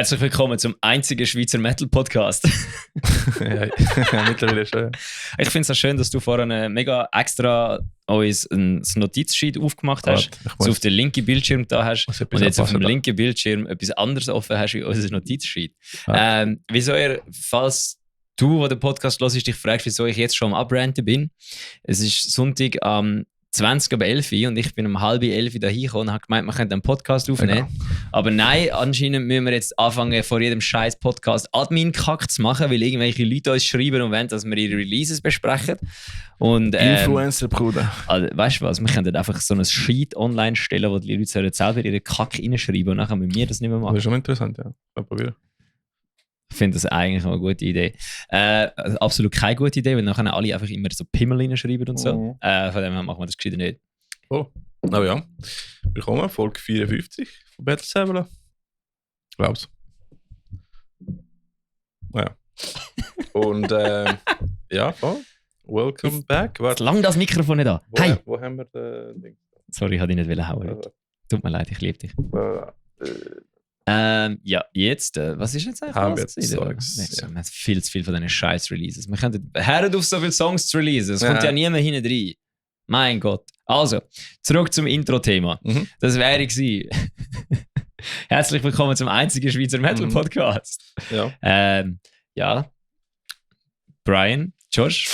Herzlich willkommen zum einzigen Schweizer Metal-Podcast. ja, mittlerweile schon. Ja. Ich finde es auch schön, dass du vorhin mega extra uns ein Notizsheet aufgemacht hast, so auf den linken Bildschirm da hast und jetzt auf dem linken Bildschirm etwas anderes offen hast wie unser Notizsheet. Wieso falls du, der den Podcast hörst, dich fragst, wieso ich jetzt schon am Abranten bin. Es ist Sonntag am 20:11 Uhr und ich bin um 10:30 da hingekommen und habe gemeint, man könnte einen Podcast aufnehmen. Genau. Aber nein, anscheinend müssen wir jetzt anfangen, vor jedem scheiß Podcast Admin-Kack zu machen, weil irgendwelche Leute uns schreiben und wollen, dass wir ihre Releases besprechen. Und, Influencer, Bruder. Also, weißt du was, wir können einfach so ein Sheet online stellen, wo die Leute selber ihre Kack reinschreiben und dann können wir das nicht mehr machen. Das ist schon interessant, ja. Mal probieren. Ich finde das eigentlich eine gute Idee. Also absolut keine gute Idee, weil dann können alle einfach immer so Pimmel reinschreiben und so. Von dem her machen wir das gescheiter nicht. Oh, na ja. Willkommen, Folge 54 von Battle Saber. Glaub's. Naja. Und ja, voll. Welcome back. Warte. Lang das Mikrofon nicht an. Hey! Wo haben wir den Ding? Sorry, ich wollte dich nicht hauen. Tut mir leid, ich liebe dich. Ja, jetzt, was ist jetzt eigentlich? Haben wir jetzt Songs? Wir haben viel zu viel von diesen Scheiß-Releases. Wir können hören auf so viele Songs zu releasen. Es kommt ja niemand hinten rein. Mein Gott. Also, zurück zum Intro-Thema. Das wäre gewesen. Herzlich willkommen zum einzigen Schweizer Metal-Podcast. Ja. Brian, Josh,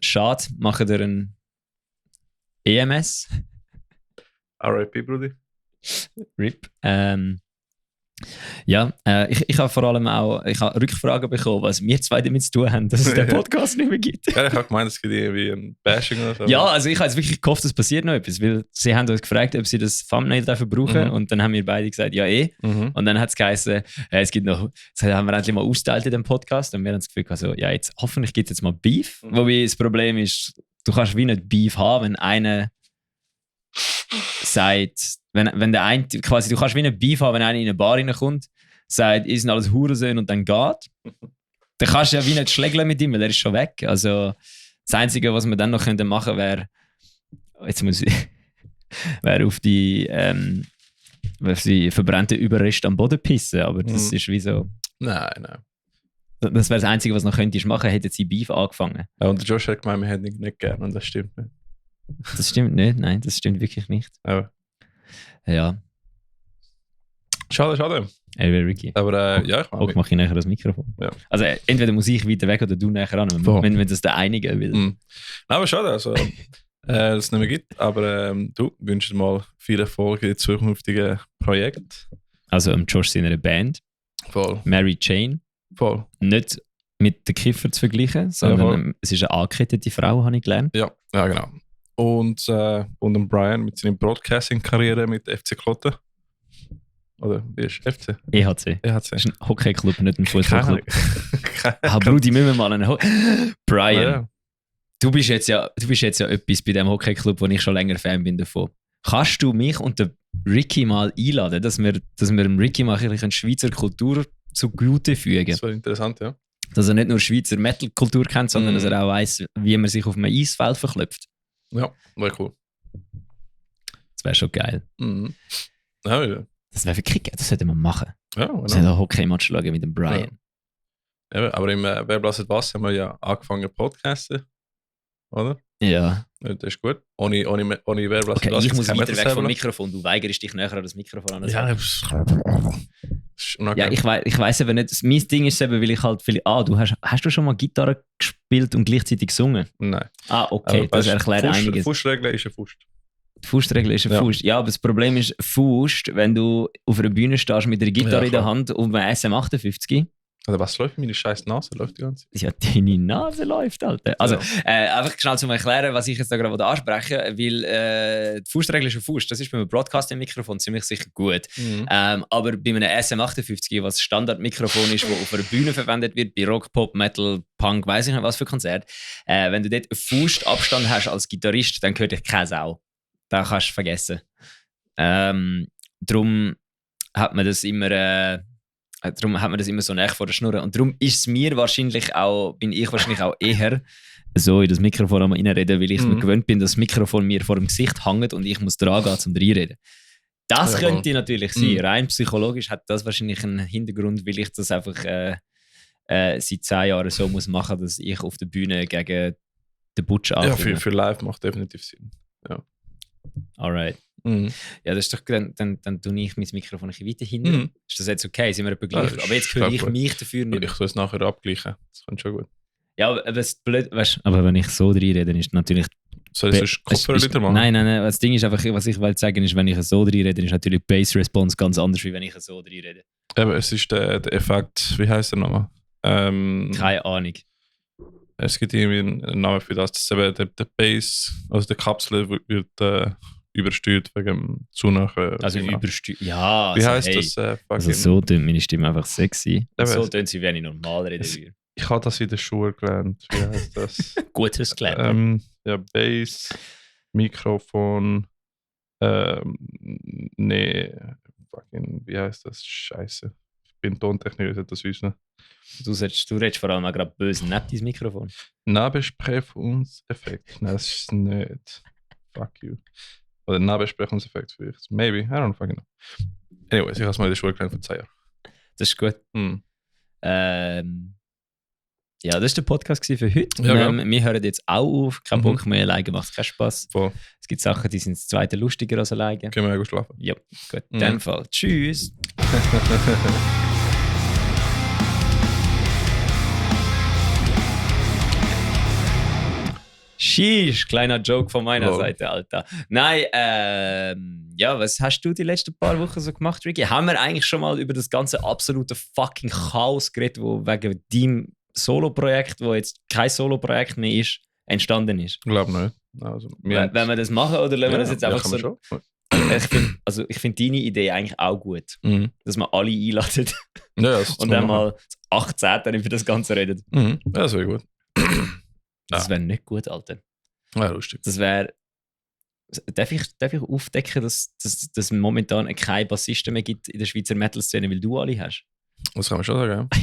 schade, machen wir ein EMS. RIP, Brudi. RIP. Ich habe vor allem auch Rückfragen bekommen, was wir zwei damit zu tun haben, dass es den Podcast nicht mehr gibt. Ja, ich habe gemeint, es gibt irgendwie ein Bashing oder so. Ja, also ich habe jetzt wirklich gehofft, es passiert noch etwas, weil sie haben uns gefragt, ob sie das Thumbnail dafür brauchen und dann haben wir beide gesagt, ja und dann hat es geheißen, es gibt noch, das haben wir endlich mal ausgeteilt in dem Podcast und wir haben das Gefühl, also, ja, jetzt hoffentlich gibt es jetzt mal Beef, wobei das Problem ist, du kannst wie nicht Beef haben, wenn einer sagt, wenn der eine, quasi, du kannst wie einen Beef haben, wenn einer in eine Bar reinkommt, sagt, ihr sind alles Hurensöhne und dann geht. Dann kannst du ja wie nicht schlägeln mit ihm, weil er ist schon weg. Also das Einzige, was wir dann noch machen könnten, wäre, jetzt muss ich, wäre auf die verbrannte Überreste am Boden pissen, aber das ist wie so... Nein. Das wäre das Einzige, was noch könntest machen, hätte sie Beef angefangen. Ja, und der Josh hat gemeint, wir hätten ihn nicht gern und das stimmt nicht. Das stimmt nicht, nein, das stimmt wirklich nicht. Ja. Schade. Ricky. Aber ja, ich mache nachher das Mikrofon. Ja. Also entweder muss ich weiter weg oder du nachher an, wenn das der einige will. Nein, aber schade, also dass es nicht mehr gibt. Aber du wünschst dir mal viel Erfolg in zukünftigen Projekten. Also Josh seiner Band. Voll. Mary Jane. Voll. Nicht mit der Kiffer zu vergleichen, sondern es ist eine angekettete Frau, habe ich gelernt. Ja, genau. Und den Brian mit seiner Broadcasting-Karriere mit FC Kloten. Oder wie ist FC? EHC. Das ist ein Hockeyclub, nicht ein Fußballclub. Brudi, müssen wir mal einen Brian, du bist jetzt ja etwas bei dem Hockeyclub, wo ich schon länger Fan bin davon. Kannst du mich und den Ricky mal einladen, dass wir dem Ricky mal eine Schweizer Kultur zugute fügen? Das wäre interessant, ja. Dass er nicht nur Schweizer Metal-Kultur kennt, sondern dass er auch weiss, wie man sich auf einem Eisfeld verklopft. Ja, wäre cool. Das wäre schon geil. Ja. Das wäre für Kicker, das sollten wir machen. Ja, genau. Wir sollten einen Hockey-Match schauen mit dem Brian. Ja, aber im Wer bläst was haben wir ja angefangen podcasten, oder? Ja. Das ist gut. Ohne Wer bläst okay, was. Ich muss weiter weg vom Mikrofon, du weigerst dich näher an das Mikrofon an. Ja, ich weiss eben nicht, mein Ding ist eben, weil ich halt viel... hast du schon mal Gitarre gespielt und gleichzeitig gesungen? Nein. Okay, das erklärt einiges. Die Faustregel ist eine Faust. Die Faustregel ist eine Faust. Ja, aber das Problem ist, Faust, wenn du auf einer Bühne stehst mit einer Gitarre in der Hand und einem SM58... Also was läuft? Meine scheiß Nase läuft die ganze Zeit. Ja, deine Nase läuft, Alter. Also, einfach schnell zu erklären, was ich jetzt da gerade ansprechen will, weil die Faustregel ist eine Faust. Das ist bei einem Broadcasting-Mikrofon ziemlich sicher gut. Aber bei einem SM58, was Standardmikrofon ist, das auf einer Bühne verwendet wird, bei Rock, Pop, Metal, Punk, weiss ich nicht was für Konzert, wenn du dort einen Faustabstand hast als Gitarrist, dann gehört dich keine Sau. Das kannst du vergessen. Darum hat man das immer... so näher vor der Schnur. Und darum bin ich wahrscheinlich auch eher so in das Mikrofon reinreden, weil ich mir gewöhnt bin, dass das Mikrofon mir vor dem Gesicht hängt und ich muss dran gehen, um reinreden. Das könnte natürlich sein. Rein psychologisch hat das wahrscheinlich einen Hintergrund, weil ich das einfach seit 10 Jahren so muss machen, dass ich auf der Bühne gegen den Butch ankomme. Ja, für live macht definitiv Sinn. Ja. Alright. Ja, das ist doch, dann tue ich mein Mikrofon ein bisschen weiter hinten. Ist das jetzt okay? Sind wir etwa gleich? Aber jetzt höre ich mich dafür nicht. Ich soll es nachher abgleichen. Das kommt schon gut. Ja, aber das blöd, weißt, aber wenn ich so reinrede, ist natürlich... Soll ich sonst Kopfhörer wieder machen? Nein. Das Ding ist einfach, was ich will sagen, ist, wenn ich so reinrede, ist natürlich die Bass-Response ganz anders, als wenn ich so reinrede. Aber es ist der Effekt, wie heißt der nochmal? Keine Ahnung. Es gibt irgendwie einen Namen für das. Das ist eben der Bass, also der Kapsel wird übersteuert wegen dem zu nachen. Also übersteuert, ja. Wie also, heisst das? Also so tönt meine Stimme einfach sexy. Ja, so tönt sie, wenn ich normal reden würde. Ich habe das in der Schule gelernt. Wie heißt das? Gutes gelernt. Ja, Bass, Mikrofon, wie heißt das? Scheiße. Ich bin Tontechniker, ich sollte das wissen. Du redest vor allem auch gerade böse neben dein Mikrofon. Nahbesprechungseffekt. Nein, das ist nicht. Fuck you. Oder Nahbesprechungseffekt vielleicht. Maybe, I don't fucking know. Anyways, ich habe es mal in der Schule gelernt vor 10 Jahren. Das ist gut. Ja, das war der Podcast für heute. Ja, wir hören jetzt auch auf. Kein Bock mehr, alleine macht es keinen Spass. Voll. Es gibt Sachen, die sind das zweite lustiger als alleine. Können wir ja gut schlafen. Ja, gut. In dem Fall. Tschüss. Sheesh, kleiner Joke von meiner Seite, Alter. Nein, ja, was hast du die letzten paar Wochen so gemacht, Ricky? Haben wir eigentlich schon mal über das ganze absolute fucking Chaos geredet, wo wegen deinem Solo-Projekt, wo jetzt kein Solo-Projekt mehr ist, entstanden ist? Ich glaube nicht. Also, wenn wir das machen oder lassen wir das jetzt einfach so? Schon. Ich finde deine Idee eigentlich auch gut, dass man alle einladen und dann mal 18 dann über das Ganze redet. Ja, das wäre gut. Das wäre nicht gut, Alter. Ja, lustig. Das wäre... Darf ich aufdecken, dass es momentan keine Bassisten mehr gibt in der Schweizer Metal-Szene, weil du alle hast? Das kann man schon sagen, ja.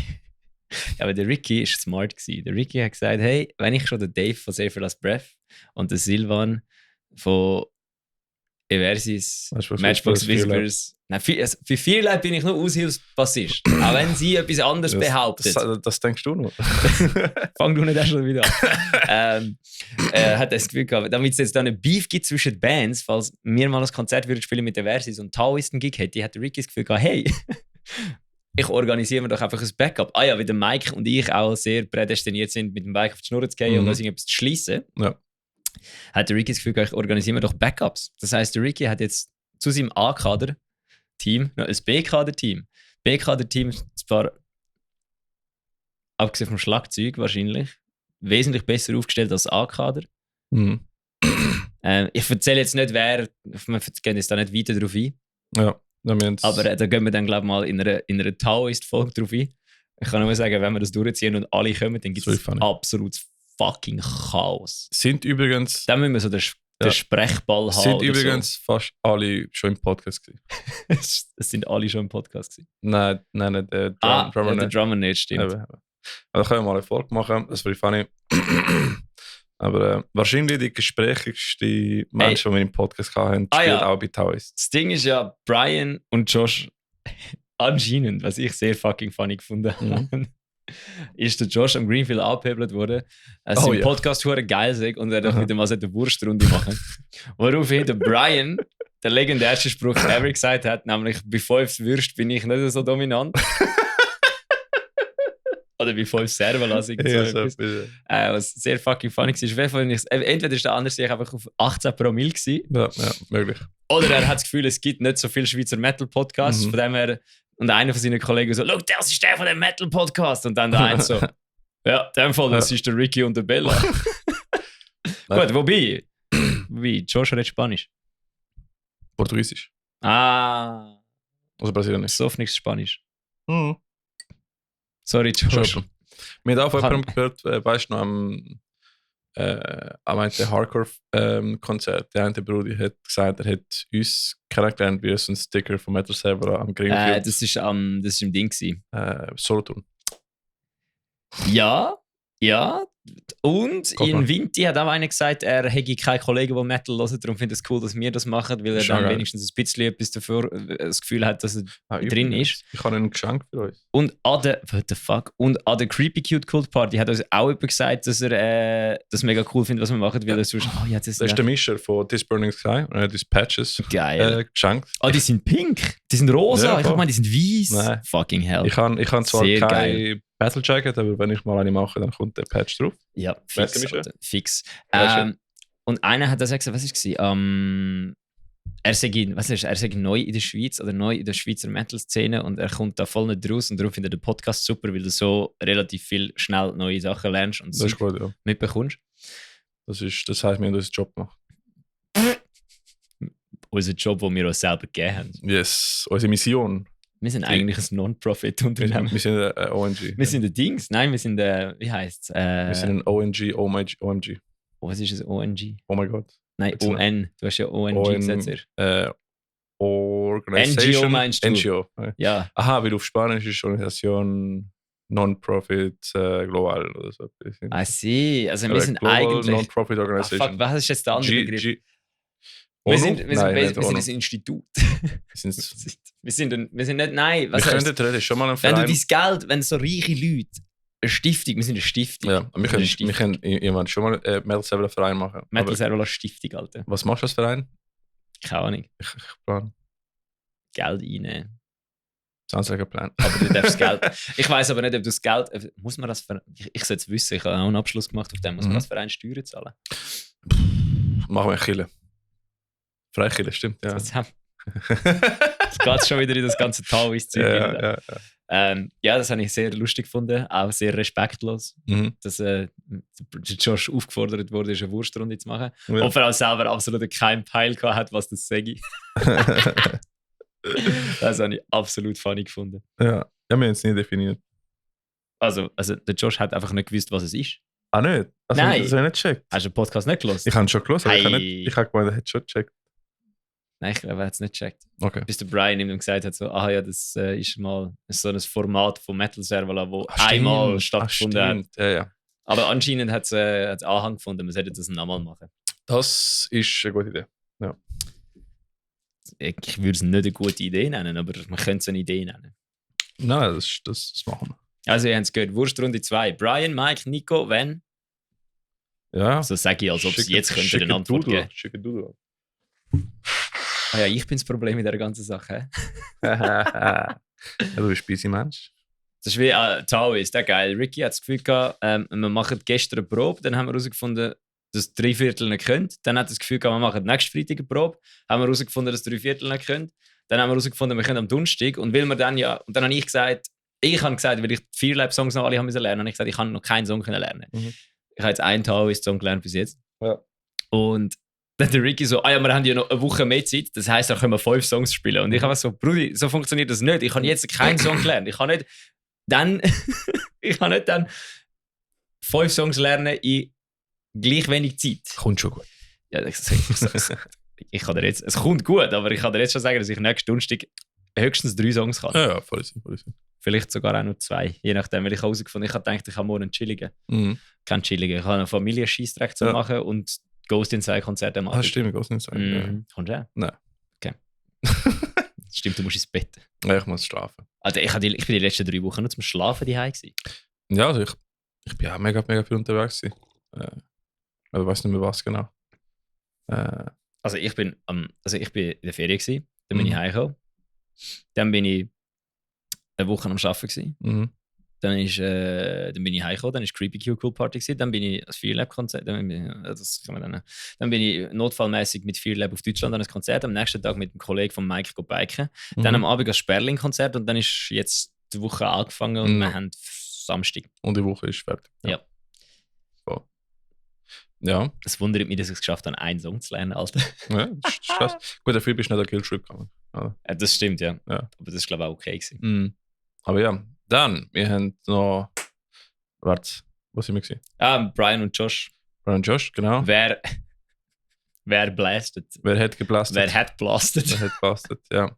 Ja, aber der Ricky war smart gewesen. Der Ricky hat gesagt, hey, wenn ich schon den Dave von Save for Last Breath und den Silvan von Eversis, Matchbox Whispers... Nein, für viele Leute bin ich nur Aushilfsbassist. Auch wenn sie etwas anderes behauptet. Das denkst du nur. Fang du nicht erst schon wieder an. Hat das Gefühl gehabt, damit es jetzt da einen Beef gibt zwischen Bands, falls wir mal ein Konzert würden spielen mit der Versis und Taoist einen Gig hätte, hat der Ricky das Gefühl gehabt, hey, ich organisiere mir doch einfach ein Backup. Ah ja, wie der Mike und ich auch sehr prädestiniert sind, mit dem Bike auf die Schnur zu gehen und irgendetwas zu schließen. Ja. Hat der Ricky das Gefühl gehabt, ich organisiere mir doch Backups. Das heisst, der Ricky hat jetzt zu seinem A-Kader-Team noch ein B-Kader-Team. B-Kader-Team zwar, abgesehen vom Schlagzeug wahrscheinlich, wesentlich besser aufgestellt als A-Kader. Ich erzähle jetzt nicht, wer, wir gehen jetzt da nicht weiter drauf ein. Ja, aber da gehen wir dann, glaube ich, mal in einer Taoist-Folge drauf ein. Ich kann nur sagen, wenn wir das durchziehen und alle kommen, dann gibt es absolutes fucking Chaos. Sind übrigens... Dann müssen wir so den Sprechball haben. Sind übrigens fast alle schon im Podcast gewesen. Es sind alle schon im Podcast gewesen. Nein, der Drummer nicht. Der Drummer nicht, stimmt. Aber da können wir mal eine Folge machen, das wäre funny. Aber wahrscheinlich die gesprächigsten Menschen, die wir im Podcast hatten, spielen auch bei Taoist. Das Ding ist ja, Brian und Josh anscheinend, was ich sehr fucking funny gefunden habe, ist der Josh am Greenfield abgehebelt worden. Sein Podcast hure geil sei und er doch wieder mal so eine Wurstrunde machen. Woraufhin der Brian der legendärste Spruch ever gesagt hat, nämlich bei 5 Würst bin ich nicht so dominant. Oder bei 5 Serverlassung. Was sehr fucking funny war. Entweder ist der andere sich einfach auf 18 Promille gewesen. Ja, möglich. Oder er hat das Gefühl, es gibt nicht so viele Schweizer Metal-Podcasts, von dem her. Und einer von seinen Kollegen so, «Look, das ist der von dem Metal-Podcast!» Und dann der eine so, «Ja, in dem Fall, das ist der Ricky und der Bella.» Gut, wobei, Josh redet Spanisch. Portugiesisch. Ah. Also Brasilianisch. So nichts Spanisch. Sorry, Josh. Wir haben auch von jemandem gehört, weißt du noch, am Hardcore-Konzert, der eine Bruder hat gesagt, er hat uns kennengelernt wie so ein Sticker vom Metal Server am Greenfield. Das ist im Ding gewesen. Solothurn. Ja, Und in Vinti hat auch einer gesagt, er hätte keine Kollegen, die Metal hören, darum finde ich es cool, dass wir das machen, weil er dann wenigstens ein bisschen etwas dafür das Gefühl hat, dass er drin ist. Ich habe ein Geschenk für uns. Und an der Creepy Cute Cult Party hat uns auch jemand gesagt, dass er das mega cool findet, was wir machen, weil er so das ist der Mischer von This Burning Sky und er hat uns Patches geschenkt. Die sind pink, die sind rosa, ich meine, die sind weiß. Fucking hell. Ich kann zwar keine Battle Jacket, aber wenn ich mal eine mache, dann kommt der Patch drauf. Ja, fix. Und einer hat das gesagt, was war es? Er sei neu in der Schweiz oder neu in der Schweizer Metal-Szene und er kommt da voll nicht raus und darum findet er den Podcast super, weil du so relativ viel schnell neue Sachen lernst und das gut, ja. mitbekommst. Das heisst, wir haben unseren Job gemacht. Unser Job, den wir uns selber gegeben haben. Yes, unsere Mission. Wir sind eigentlich ein Non-Profit-Unternehmen. Wir sind ein ONG. Wir sind ein Dings. Nein, wir sind wie heisst es? Wir sind ein ONG, OMG. Was ist ein ONG? Oh mein Gott. Nein, ON. Du hast ja ONG gesetzt. Organisation. NGO meinst du? NGO. Ja. Aha, weil auf Spanisch ist Organisation Non-Profit Global oder so. I see. Also wir sind eigentlich... Non-Profit Organisation. Fuck, was ist jetzt der andere Begriff? Wir sind ein Institut. Wir sind nicht, nein. Was wir können schon mal einen Verein. Wenn du dein Geld, wenn so reiche Leute, eine Stiftung, wir sind eine Stiftung. Ja, wir können irgendwann schon mal Metal Server Verein machen. Metal Server Stiftung, Alter. Was machst du als Verein? Keine Ahnung. Ich plane. Geld reinnehmen. Sounds like a plan. Aber du darfst Geld. Ich weiss aber nicht, ob du das Geld. Muss man das ich sollte es wissen, ich habe auch einen Abschluss gemacht auf dem. Muss man das Verein Steuern zahlen? Machen wir Kille. Freikille, stimmt, ja. Jetzt geht schon wieder in das ganze Taoist-Zeug. Ja, das habe ich sehr lustig gefunden, auch sehr respektlos, dass Josh aufgefordert wurde, eine Wurstrunde zu machen. Ja. Und vor allem selber absolut keinen Peil gehabt hat, was das sage. Das habe ich absolut funny gefunden. Ja, wir haben es nie definiert. Also der Josh hat einfach nicht gewusst, was es ist. Ah, nicht? Also, nein. Das habe ich nicht gecheckt. Hast du den Podcast nicht gelesen? Ich habe ihn schon gelesen, aber ich habe gemeint, er hat schon gecheckt. Nein, ich glaube, er hat es nicht gecheckt. Okay. Bis der Brian ihm gesagt hat, das ist mal so ein Format von Metal Servala, wo einmal stattgefunden hat. Ja. Aber anscheinend hat es Anhang gefunden, man sollte das nochmal machen. Das ist eine gute Idee. Ja. Ich würde es nicht eine gute Idee nennen, aber man könnte es eine Idee nennen. Nein, das machen wir. Also, ihr habt es gehört, Wurstrunde 2. Brian, Mike, Nico, wenn? Ja. So sage ich, als ob es jetzt könnte eine Antwort geben. Schicke Doodle. Ah ja, ich bin das Problem in dieser ganzen Sache. Ja, du bist ein busy Mensch. Das ist wie Taoist, geil. Ricky hat das Gefühl gehabt, wir machen gestern eine Probe, dann haben wir herausgefunden, dass 3/4 nicht können. Dann hat er das Gefühl gehabt, wir machen nächsten Freitag eine Probe, haben wir herausgefunden, dass 3/4 nicht können. Dann haben wir herausgefunden, wir können am Donnerstag. Und weil wir dann und dann habe ich gesagt, weil ich die Fearlab-Songs noch alle haben müssen lernen, habe ich gesagt, ich kann noch keinen Song lernen. Ich habe jetzt einen Taoist-Song gelernt bis jetzt. Ja. Und dann der Ricky so, wir haben ja noch eine Woche mehr Zeit, das heisst, da können wir 5 Songs spielen. Und ich habe so, Brudi, so funktioniert das nicht. Ich habe jetzt keinen Song gelernt. Ich kann nicht dann 5 Songs lernen in gleich wenig Zeit. Kommt schon gut. Ja, ich kann dir jetzt, es kommt gut, aber ich kann dir jetzt schon sagen, dass ich nächsten Donnerstag höchstens 3 Songs kann. Ja, voll Sinn. Vielleicht sogar auch nur 2, je nachdem, weil ich herausgefunden habe, ich habe gedacht, ich habe morgen einen chilligen. Kein chilligen. Ich habe einen Familienscheissdreck zu machen und Ghost Inside Konzerte machen. Ah, stimmt, Ghost Inside. Kommst du auch? Nein. Okay. Stimmt, du musst ins Bett. Ja, ich muss schlafen. Also ich bin die letzten 3 Wochen nur zum Schlafen daheim gewesen. Ja, also ich bin auch mega viel unterwegs gewesen. Aber ich weiß nicht mehr was genau. Also ich bin in der Ferien gewesen, dann bin ich heimgekommen. Dann bin ich eine Woche am Arbeiten gewesen. Dann bin ich heimgekommen, dann war Creepy Cute Cool Party gewesen, dann bin ich als Fearlab-Konzert, dann bin ich notfallmäßig mit Fearlab auf Deutschland an ein Konzert, am nächsten Tag mit einem Kollegen von Mike biken, dann am Abend ein Sperling-Konzert und dann ist jetzt die Woche angefangen und wir haben Samstag. Und die Woche ist fertig. Ja. So. Ja. Es wundert mich, dass ich es geschafft habe, einen Song zu lernen, Alter. Ja, das ist krass. Gut, dafür bist du nicht an Killtrip gekommen. Ja, das stimmt, ja. Aber das ist, glaube ich, auch okay gewesen. Aber ja, dann, wir haben noch... Warte, wo sind wir gewesen? Brian und Josh. Brian und Josh, genau. Wer blastet? Wer hat geblastet? Wer hat blastet, ja.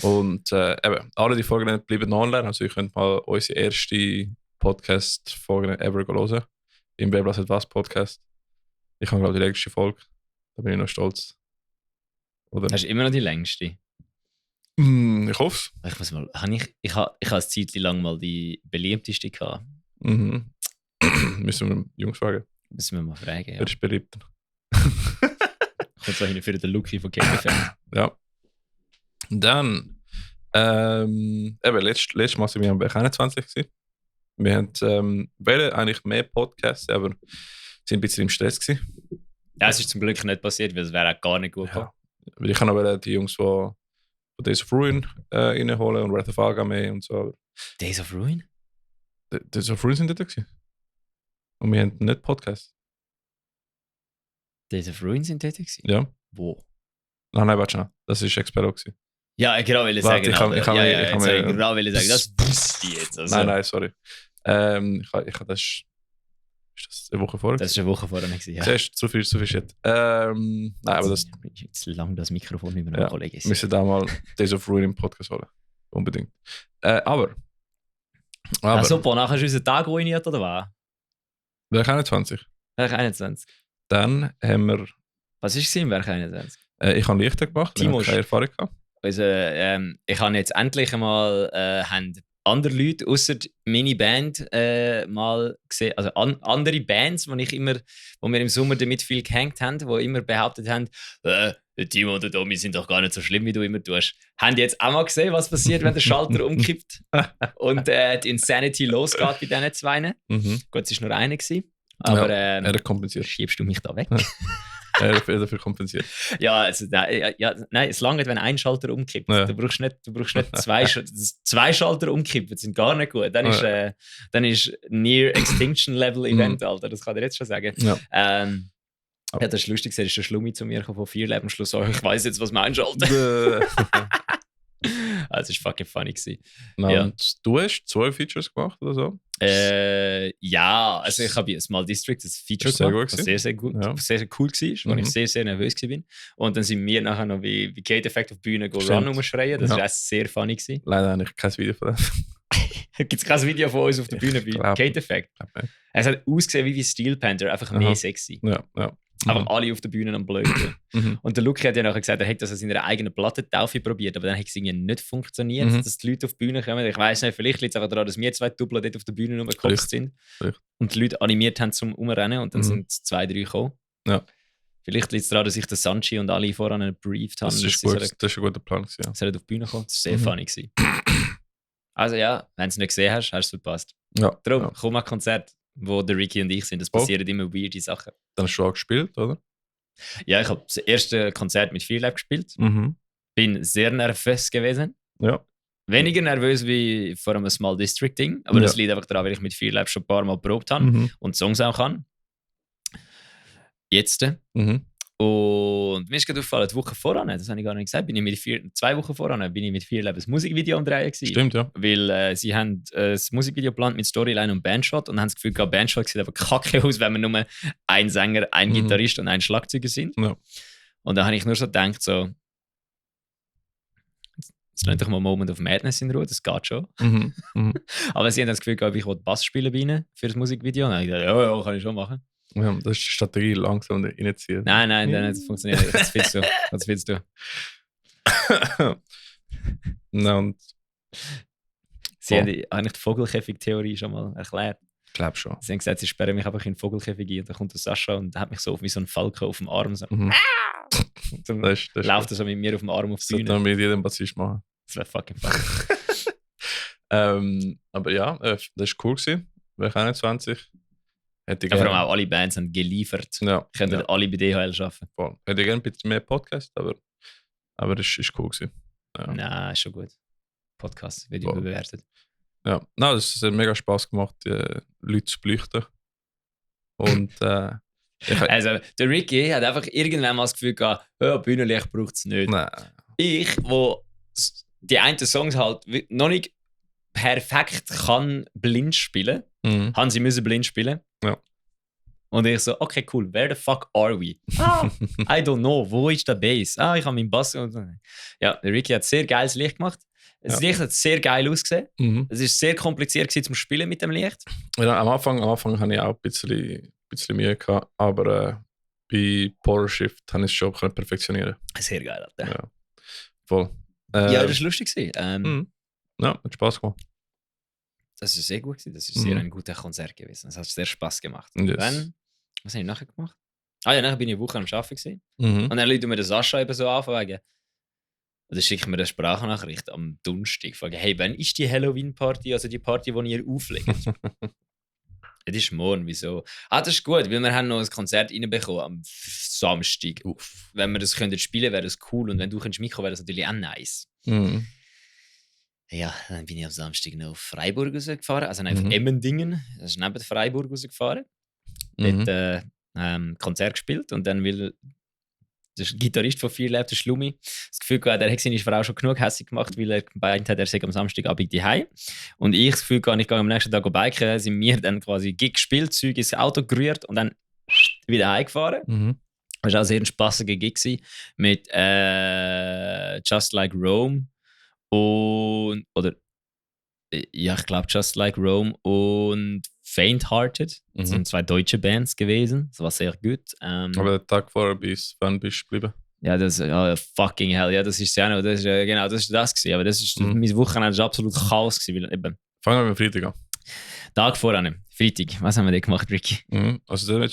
Und eben, alle die Folgen bleiben online, also ihr könnt mal unsere erste Podcast-Folge ever hören. im Wer bläst was Podcast. Ich habe, glaube ich, die längste Folge. Da bin ich noch stolz. Oder? Hast du immer noch die längste? Ich hoffe es. Ich muss mal, ich habe eine Zeit lang mal die beliebteste gehabt. Mhm. Müssen wir Jungs fragen. Müssen wir mal fragen, ja. Wer ist beliebt? Kommt so hin für den Lucky von KFM. Ja. Dann, eben, letztes Mal sind wir am Berg 21 gewesen. Wir wollten eigentlich mehr Podcasts, aber sind ein bisschen im Stress gewesen. Ja, es ist zum Glück nicht passiert, weil es wäre auch gar nicht gut gekommen. Weil ich kann auch die Jungs von Days of Ruin reinholen und Wrath of Agame und so. Days of Ruin? Days of Ruin sind dort gewesen. Und wir haben nicht Podcast. Days of Ruin sind dort gewesen? Ja. Wo? Nein, warte schon. Das war Expero gewesen. Ja, genau will ich sagen. Ich kann genau will ich sagen. Das wusste ich jetzt. Also. Nein, sorry. Das ist das eine Woche vorher? Das war eine Woche vorher gewesen, ja. Zuerst zu viel Shit. Nein, aber das... Jetzt lang das Mikrofon über einen Kollegen ist. Wir müssen da mal Days of Ruin im Podcast holen. Unbedingt. Aber... super, nachher hast du unseren Tag ruiniert, oder was? Werk 21. Werk 21. Dann haben wir... Was war es im Werk 21? Ich habe Lichter gemacht, ich habe keine Erfahrung gehabt. Also, ich habe jetzt endlich einmal andere Leute außer meine Band mal gesehen, also andere Bands, wo wir im Sommer damit viel gehängt haben, die immer behauptet haben, der Timo und der Domi sind doch gar nicht so schlimm, wie du immer tust. Haben die jetzt auch mal gesehen, was passiert, wenn der Schalter umkippt und die Insanity losgeht bei diesen zwei? Gut, es war nur einer gewesen, aber er hat kompensiert. Schiebst du mich da weg? Er hat dafür kompensiert. Ja, also, nein, es langt, wenn ein Schalter umkippt. Ja. Du brauchst nicht zwei Schalter umkippen, das sind gar nicht gut. Dann ist Near Extinction Level Event, Alter, das kann ich jetzt schon sagen. Ja. Ja, das ist lustig, da ist der Schlummi zu mir von 4 Leben am Schluss. Oh, ich weiss jetzt, was mein Schalter. Also, es war fucking funny. Ja. Und du hast 2 Features gemacht oder so? Ja, also ich habe Small District das Feature gemacht, was sehr gut, sehr cool war, wo ich sehr, sehr nervös war. Und dann sind wir nachher noch wie Kate Effect auf die Bühne Run rumschreien. Das war auch sehr funny. Leider habe ich kein Video von das. Gibt es kein Video von uns auf der Bühne bei Kate Effect? Es hat ausgesehen wie Steel Panther, einfach mehr sexy. Ja. Einfach alle auf der Bühne am Blöden. Und der Luke hat ja nachher gesagt, er hätte das an seiner eigenen Plattentaufe probiert, aber dann hat es irgendwie nicht funktioniert, dass die Leute auf die Bühne kommen. Ich weiss nicht, vielleicht liegt es einfach daran, dass wir 2 Double dort auf der Bühne rumgekocht sind und die Leute animiert haben zum Umrennen und dann sind 2, 3 gekommen. Ja. Vielleicht liegt es daran, dass ich den Sanchi und alle voran gebrieft habe. Das ist ein guter Plan. Ja. Sie auf die Bühne kommen. Das war sehr funny. Also ja, wenn du es nicht gesehen hast, hast du es verpasst. Ja. Darum, komm mal Konzert, wo der Ricky und ich sind. Es passieren immer weirde Sachen. Dann hast du auch gespielt, oder? Ja, ich habe das erste Konzert mit Fearlab gespielt. Bin sehr nervös gewesen. Ja. Weniger nervös wie vor einem Small District Ding, aber das liegt einfach daran, weil ich mit Fearlab schon ein paar Mal geprobt habe und Songs auch kann. Jetzt. Und mir ist gerade aufgefallen, die Woche voran, das habe ich gar nicht gesagt, 2 Wochen voran bin ich mit Fearlab ein Musikvideo am Drehen gewesen. Stimmt, ja. Weil sie haben ein Musikvideo geplant mit Storyline und Bandshot und haben das Gefühl gehabt, Bandshot sieht aber kacke aus, wenn wir nur ein Sänger, ein Gitarrist und ein Schlagzeuger sind. Ja. Und da habe ich nur so gedacht, so, jetzt lasst doch mal Moment of Madness in Ruhe, das geht schon. Aber sie haben das Gefühl gehabt, ich will Bass spielen bei ihnen für das Musikvideo. Und dann habe ich gedacht, ja, kann ich schon machen. Ja, das ist die Strategie, langsam reinziehen. Nein, das funktioniert nicht. Das willst du. Und sie haben eigentlich die Vogelkäfig-Theorie schon mal erklärt. Ich glaube schon. Sie haben gesagt, sie sperren mich einfach in den Vogelkäfig ein. Und dann kommt der Sascha und hat mich so wie so ein Falke auf dem Arm. So. Und dann läuft er so mit mir auf dem Arm auf die Bühne. Das sollte man mit jedem Bassist machen. Das wäre fucking funny. Aber ja, das war cool gewesen. Werk 21. Vor allem auch alle Bands haben geliefert. Ja, könnten alle bei DHL arbeiten. Voll. Hätte ich gerne ein bisschen mehr Podcast, aber es war cool gewesen. Ja. Nein, ist schon gut. Podcast wird überbewertet. Ja, das hat mega Spass gemacht, die Leute zu beleuchten. Und also, der Ricky hat einfach irgendwann mal das Gefühl gehabt, Bühnenlicht braucht es nicht. Nein. Ich, wo die einen Songs halt noch nicht perfekt kann blind spielen, haben sie müssen blind spielen. Ja. Und ich so, okay, cool, where the fuck are we? I don't know, wo ist der Bass? Ich habe meinen Bass. Ja, der Ricky hat sehr geiles Licht gemacht. Das Licht hat sehr geil ausgesehen. Es war sehr kompliziert zum Spielen mit dem Licht. Ja, am Anfang habe ich auch ein bisschen bisschen Mühe gehabt, aber bei Polar Shift habe ich es schon perfektionieren. Sehr geil, Alter. Ja, voll. Ja, das war lustig. Ja, hat Spaß gemacht. Das war sehr gut. Das war sehr ein guter Konzert gewesen. Es hat sehr Spaß gemacht. Yes. Dann, was habe ich nachher gemacht? Nachher bin ich eine Woche am Arbeiten gewesen. Mhm. Und dann lädt mir der Sascha eben so an, wegen. Und dann schickt mir eine Sprachnachricht am Donnerstag. Frage, hey, wann ist die Halloween-Party, also die Party, die ihr auflegt? Das ist morgen, wieso? Das ist gut, weil wir haben noch ein Konzert reinbekommen am Samstag. Wenn wir das spielen könnten, wäre das cool. Und wenn du mitkommen wäre das natürlich auch nice. Mhm. Ja, dann bin ich am Samstag noch auf Freiburg rausgefahren, also auf Emmendingen. Das ist neben Freiburg rausgefahren. Dort Konzert gespielt und dann will der Gitarrist von Fear Lab, der Schlummi, das Gefühl gehabt, er hat seine Frau schon genug hässlich gemacht, weil er gemeint hat, er sei am Samstagabend daheim. Und ich das Gefühl gehabt, ich gehe am nächsten Tag biken, sind wir dann quasi Gig gespielt, Zeug ins Auto gerührt und dann wieder heimgefahren. Das war auch sehr ein spassiger Gig mit Just Like Rome ich glaube Just Like Rome und Faint Hearted. Das sind 2 deutsche Bands gewesen. Das war sehr gut. Aber der Tag vorher wann bist du geblieben? Ja, fucking hell. Ja, das ist ja noch. Das ist, genau, das ist das gewesen. Aber das ist mein Wochenende war absolut Chaos gewesen. Weil, fangen wir mit Freitag an. Tag vorher. Freitag. Was haben wir da gemacht, Ricky? Also da war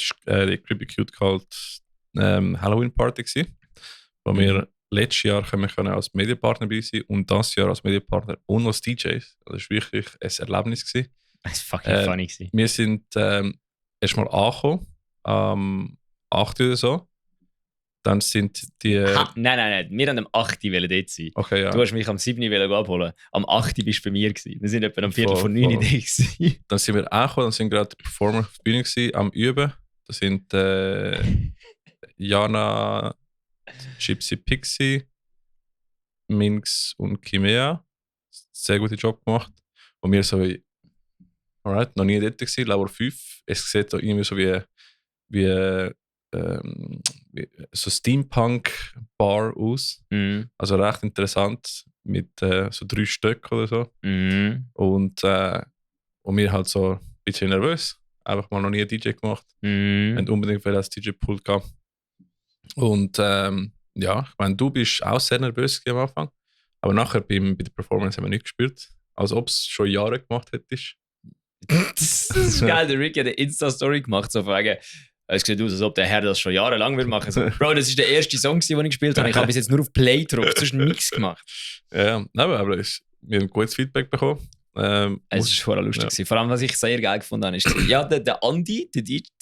die Creepy Cute Cult Halloween Party gewesen, wo wir letztes Jahr können als Medienpartner bei sein und das Jahr als Medienpartner und als DJs. Das war wirklich ein Erlebnis gewesen. Das war fucking funny gewesen. Wir sind erstmal angekommen, 8 oder so. Dann sind die... Nein. Wir haben am 8 dort sein. Okay, ja. Du hast mich am 7 abholen. Am 8 bist du bei mir gewesen. Wir sind etwa am 8:45 da gewesen. Dann sind wir angekommen, dann sind gerade die Performer auf der Bühne gewesen, am Üben. Da sind Jana, Gypsy Pixie, Minx und Kimea. Sehr guten Job gemacht. Und wir so wie, alright, noch nie dort gewesen, Lauer 5. Es sieht da irgendwie so wie so Steampunk-Bar aus. Also recht interessant, mit so 3 Stück oder so. Und wir halt so ein bisschen nervös. Einfach mal noch nie einen DJ gemacht. Und unbedingt als DJ-Pult gehabt. Und ja, ich meine, du bist auch sehr nervös am Anfang. Aber nachher bei der Performance haben wir nicht gespürt. Als ob es schon Jahre gemacht hättest. Das ist geil, der Rick hat eine Insta-Story gemacht, so fragen. Es sieht aus, als ob der Herr das schon jahrelang will machen. So, Bro, das ist der erste Song, den ich gespielt habe. Ich habe bis jetzt nur auf Play gedrückt, sonst nichts gemacht. Ja, aber wir haben gutes Feedback bekommen. Es war schon lustig. Ja. Vor allem, was ich sehr geil gefunden habe, ist, ja, der Andi,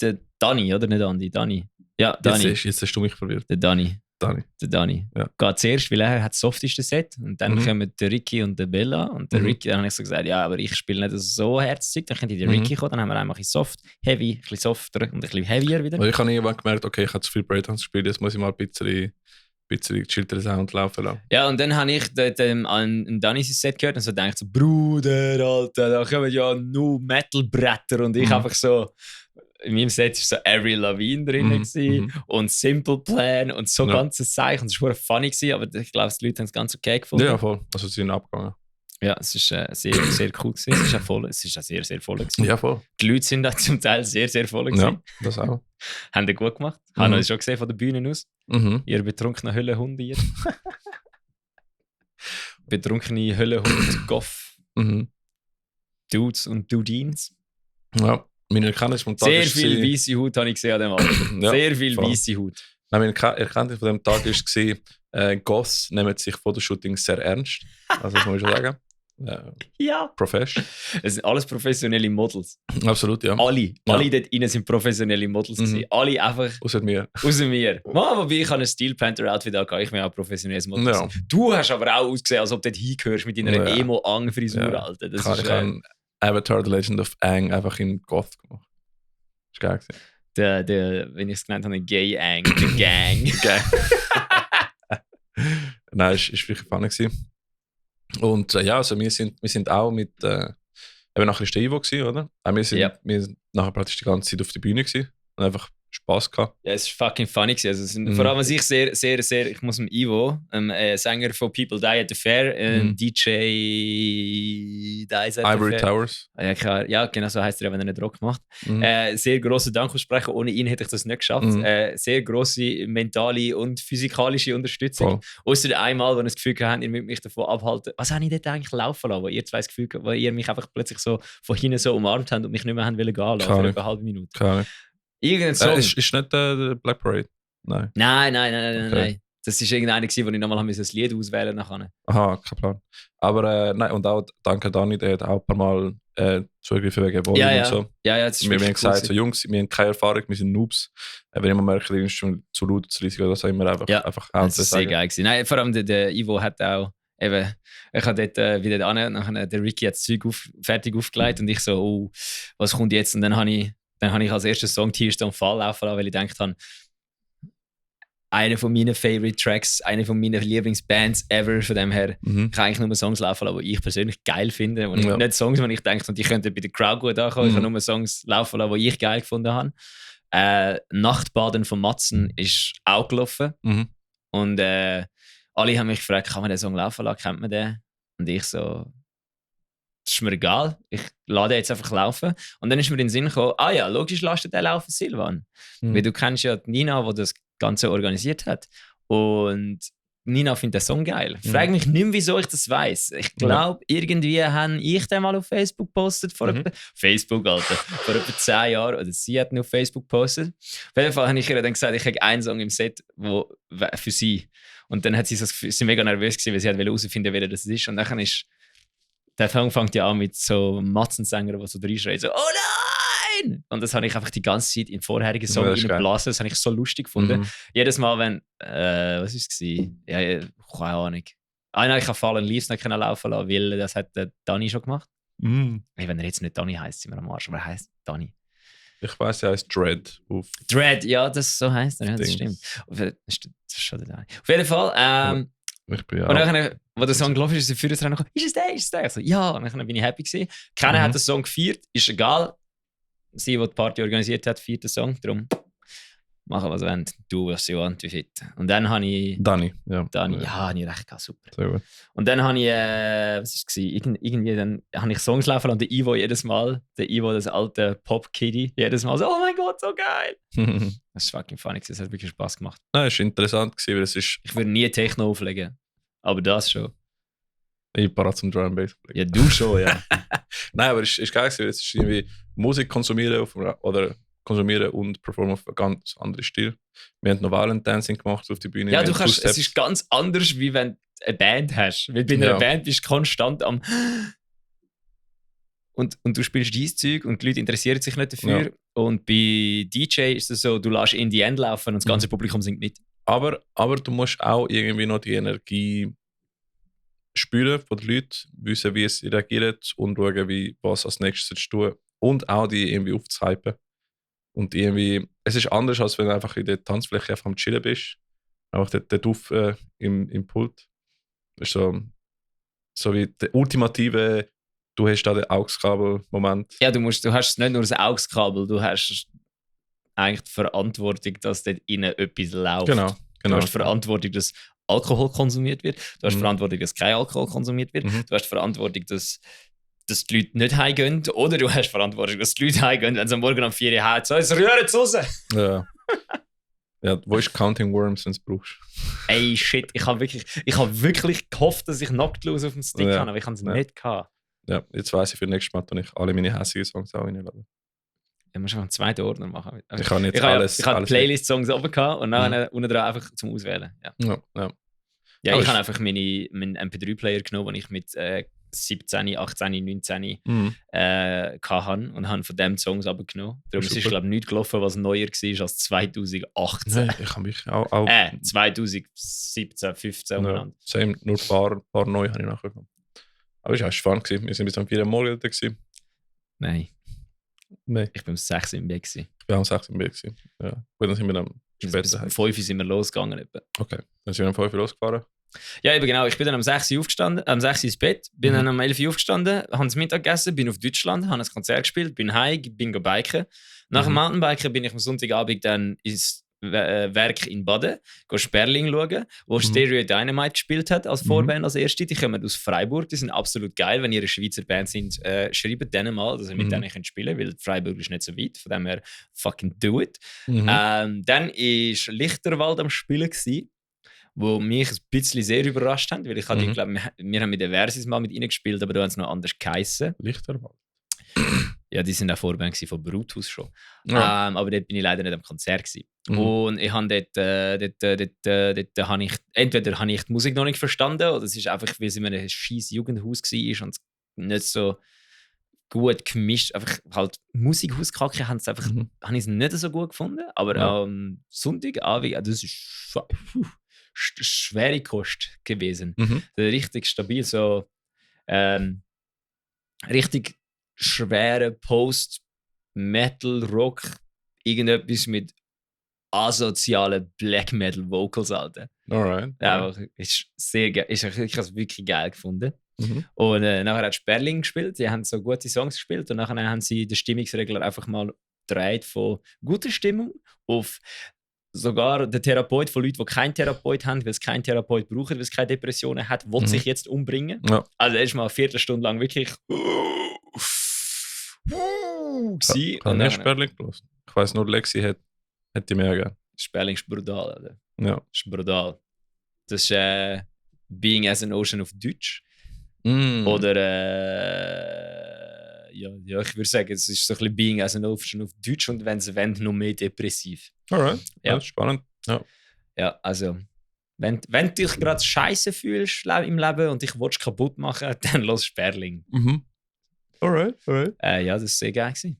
der Dani, oder nicht Andi? Dani. Ja, Dani. Jetzt hast du mich verwirrt. Der Dani. Dani. Der Dani. Ja. Geht zuerst, weil er hat das softeste Set und dann kommen der Ricky und der Bella und der Ricky, dann habe ich so gesagt, ja, aber ich spiele nicht so herzig, dann könnte der Ricky kommen, dann haben wir einfach ein bisschen soft, heavy, ein bisschen softer und ein bisschen heavier wieder. Und ich habe irgendwann gemerkt, okay, ich habe zu viel Breakdance gespielt, jetzt muss ich mal ein bisschen gechillter Sound laufen lassen. Ja, und dann habe ich an Danis Set gehört und so gedacht, so, Bruder, Alter, da kommen ja nur Metal-Bretter und ich einfach so... In meinem Set war so Avril Lavigne drin und Simple Plan und so ganzes Zeichen. Und es war funny, aber ich glaube, die Leute haben es ganz okay gefunden. Ja, voll. Also sie sind abgegangen. Ja, es war sehr, sehr cool gewesen. Es ist auch sehr, sehr voll gewesen. Ja, voll. Die Leute sind auch zum Teil sehr, sehr voll gewesen. Ja, das auch. Haben die gut gemacht. Haben wir das schon gesehen von der Bühne aus. Ihr betrunkene Höllenhunde hier. Betrunkene Höllenhund, Goff. Dudes und Dudines. Ja. Meine Erkenntnis vom Tag sehr viel weiße Haut habe ich gesehen an dem Abend. Ja, sehr viel weiße Haut. Meine Erkenntnis von dem Tag war, Goths nehmen sich Fotoshootings sehr ernst. Also das muss ich schon sagen. Ja. Professional. Es sind alles professionelle Models. Absolut, ja. Alle dort rein sind professionelle Models gewesen. Alle einfach... Außer mir. Wobei ich habe ein Steel Panther Outfit auch, ich bin auch professionelles Model. Ja. Du hast aber auch ausgesehen, als ob du dort hingehörst mit deiner Emo-Ang-Frisur, Alter. Das ich habe Avatar The Legend of Aang einfach in Goth gemacht. Das war geil. Der, wenn ich es genannt habe, Gay Aang, der Gang. Nein, es war wirklich funny. Und ja, also wir sind auch mit, eben nachher war der Ivo, oder? Wir sind nachher praktisch die ganze Zeit auf der Bühne gewesen und einfach Spaß gehabt. Ja, es war fucking funny gewesen. Also, vor allem, was ich sehr, ich muss dem Ivo, Sänger von People Die at the Fair, DJ Dies at Ivory the Fair. Towers. Ja, genau so heisst er, wenn er einen Rock macht. Sehr grossen Dank aussprechen. Ohne ihn hätte ich das nicht geschafft. Sehr grosse mentale und physikalische Unterstützung. Außer einmal, wo ich das Gefühl hatte, ihr müsst mich davon abhalten. Was habe ich dort eigentlich laufen lassen, wo ihr zwei das Gefühl habt, wo ihr mich einfach plötzlich so von hinten so umarmt habt und mich nicht mehr gehen lassen für eine halbe Minute? Irgendein Song. Ist nicht der Black Parade? Nein. Nein. Das war irgendeiner, wo ich nochmal ein Lied auswählen musste. Aha, kein Plan. Aber nein, und auch danke Dani, der hat auch ein paar Mal zugegriffen wegen Volume und so. Ja, das ist wir haben gesagt, so Jungs, wir haben keine Erfahrung, wir sind Noobs. Wenn ich mal merke, die ist schon zu laut, zu riesig, das haben wir einfach das ist sehr geil gewesen. Nein, vor allem der Ivo hat auch eben, ich habe dort wieder an, der Ricky hat das Zeug fertig aufgelegt und ich so, oh, was kommt jetzt? Und dann habe ich als ersten Song Tears Don't Fall laufen lassen, weil ich gedacht habe, einer von meinen Favorite Tracks, eine von meinen Lieblingsbands ever, von dem her kann eigentlich nur Songs laufen lassen, die ich persönlich geil finde. Und nicht Songs, die ich denke, die könnten bei der Crowd gut ankommen. Ich habe nur Songs laufen lassen, die ich geil gefunden habe. Nachtbaden von Matzen ist auch gelaufen. Und alle haben mich gefragt, kann man den Song laufen lassen, kennt man den? Und ich so, das ist mir egal, ich lade jetzt einfach laufen. Und dann ist mir in den Sinn gekommen, ja, logisch lasst den laufen, Silvan. Weil du kennst ja die Nina, die das Ganze organisiert hat. Und Nina findet den Song geil. Frag mich nicht mehr, wieso ich das weiss. Ich glaube, irgendwie habe ich den mal auf Facebook gepostet. Facebook, Alter. Vor etwa 10 Jahren. Oder sie hat ihn auf Facebook gepostet. Auf jeden Fall habe ich ihr dann gesagt, ich habe einen Song im Set für sie. Und dann hat sie mega nervös gewesen, weil sie herausfinden wollte, wer das ist. Und dann ist der Song fängt ja an mit so Matzensängern, die so reinschreien, so, oh nein! Und das habe ich einfach die ganze Zeit in vorherigen Song reingeblasen. Das habe ich so lustig gefunden. Jedes Mal, wenn, was war es? Ja, keine Ahnung. Nein, ich habe Fallen Leaves nicht laufen lassen, weil das hat der Dani schon gemacht. Wenn er jetzt nicht Dani heisst, sind wir am Arsch, aber er heisst Dani. Ich weiss, er heißt Dread. Dread, ja, so heisst er, ja, das stimmt. Das ist schon der Dani. Auf jeden Fall, ich bin ja. Und dann, als der Song gelaufen ist, ist der Führertrainer gekommen, ist es der? Ich so, ja, und dann bin ich happy gewesen. Keiner hat den Song gefeiert, ist egal. Sie, die Party organisiert hat, feiert den Song, darum machen, was sie wollen. Du, was sie wollen, wie fit. Und dann habe ich... Dani, habe ich recht gehabt, super. Sehr gut. Und dann habe ich, was war es? Irgendwie dann habe ich Songs laufen und der Ivo jedes Mal, das alte Pop-Kitty, jedes Mal so, oh mein Gott, so geil. Das ist fucking funny, das hat wirklich Spaß gemacht. Nein, es war interessant, weil es ist... Ich würde nie Techno auflegen, aber das schon. Ich parat zum Drum and Bass. Ja, du schon, ja. Nein, aber es ist geil, weil es ist irgendwie Musik konsumieren und performen auf einem ganz anderen Stil. Wir haben noch Violent Dancing gemacht auf die Bühne. Ja, es ist ganz anders, wie wenn du eine Band hast. Weil bei einer Band bist du konstant am... Und du spielst dieses Zeug und die Leute interessieren sich nicht dafür. Ja. Und bei DJ ist es so, du lässt in die End laufen und das ganze Publikum singt mit. Aber du musst auch irgendwie noch die Energie spüren von den Leuten, wissen, wie sie reagieren und schauen, was als nächstes tun. Und auch die irgendwie aufzuhypen. Und irgendwie, es ist anders, als wenn du einfach in der Tanzfläche einfach am Chillen bist. Einfach der Duft im Pult. Das ist so wie der ultimative, du hast da den AUX-Kabel-Moment. Ja, du hast nicht nur das AUX-Kabel, du hast eigentlich die Verantwortung, dass dort innen etwas läuft. Genau. Du hast die Verantwortung, dass Alkohol konsumiert wird. Du hast die Verantwortung, dass kein Alkohol konsumiert wird. Du hast die Verantwortung, dass die Leute nicht heimgehen. Oder du hast die Verantwortung, dass die Leute heimgehen, wenn sie am Morgen um 4 Uhr heim sind. So, rühren sie raus! Ja. Ja, wo ist Counting Worms, wenn du es brauchst? Ey, shit. Ich habe wirklich gehofft, dass ich Knocked Loose auf dem Stick habe, aber ich habe es nicht gehabt. Ja, jetzt weiss ich für nächstes Mal, dass ich alle meine hässigen Songs auch reinlade. Ja, musst du einen zweiten Ordner machen. Also, ich habe Ich habe Playlist-Songs oben gehabt und dann unten dran einfach zum Auswählen. Ja, ich habe einfach meinen MP3-Player genommen, den ich mit 17, 18, 19 hatte und habe von dem Songs abgenommen. Darum ist es, glaube ich, nichts gelaufen, was neuer war als 2018. Nein, ich habe mich auch 2017, 15 umeinander. Same, nur ein paar neue habe ich nachgekommen. Aber es war spannend. Wir waren bis um 4 Uhr morgens da. Nein. Nein. Ich war um 6 Uhr im Bett. Ich war um 6 Uhr im Bett. Ja. Und dann sind wir dann später. Bis um 5 Uhr sind wir losgegangen. Okay, dann sind wir um 5 Uhr losgefahren. Ja, eben genau. Ich bin dann um 6 Uhr aufgestanden, am 6 Uhr ins Bett, bin dann um 11 Uhr aufgestanden, habe das Mittag gegessen, bin auf Deutschland, habe ein Konzert gespielt, bin heim, bin biken. Nach dem Mountainbiken bin ich am Sonntagabend dann ins Werk in Baden, Sperling schauen, wo Stereo Dynamite gespielt hat als Vorband als erste. Die kommen aus Freiburg, die sind absolut geil. Wenn ihr eine Schweizer Band sind, schreibt denen mal, dass ihr mit denen könnt spielen könnt, weil Freiburg ist nicht so weit, von dem her fucking do it. Dann war Lichterwald am Spielen gewesen, wo mich ein bisschen sehr überrascht haben, weil ich hatte, glaub, wir haben mit der Versis mal mit ihnen gespielt, aber da haben sie noch anders geheissen. Lichterwald? Ja, die sind auch Vorband von Brutus schon. Ja. Aber dort bin ich leider nicht am Konzert gewesen. Und ich habe dort habe ich, entweder habe ich die Musik noch nicht verstanden, oder es ist einfach, weil es in einem scheiß Jugendhaus war und nicht so gut gemischt. Einfach halt Musikhauskacke habe ich es nicht so gut gefunden. Aber am Sonntagabend, das ist schwere Kost gewesen. Richtig stabil, so richtig schwere Post-Metal-Rock, irgendetwas mit asozialen Black-Metal-Vocals, Alter. Alright. Ja, ist sehr geil. Ich habe es wirklich geil gefunden. Und nachher hat Sperling gespielt, die haben so gute Songs gespielt und nachher haben sie den Stimmungsregler einfach mal gedreht von guter Stimmung auf sogar der Therapeut von Leuten, die keinen Therapeut haben, weil es keinen Therapeut brauchen, weil es keine Depressionen hat, will sich jetzt umbringen. Ja. Also er ist mal eine Viertelstunde lang wirklich kann nicht Sperling los. Ich weiss nur, Lexi hat die mehr gern. Sperling ist brutal, oder? Ja. Ist brutal. Das ist Being as an Ocean auf Deutsch. Oder ja, ich würde sagen, es ist so ein bisschen Being as an Ocean auf Deutsch und wenn sie wollen, noch mehr depressiv. Alright, ja. Spannend. Ja, also wenn du dich gerade scheiße fühlst im Leben und dich willst kaputt machen, dann los Sperling. Alright. Ja, das war sehr geil gewesen.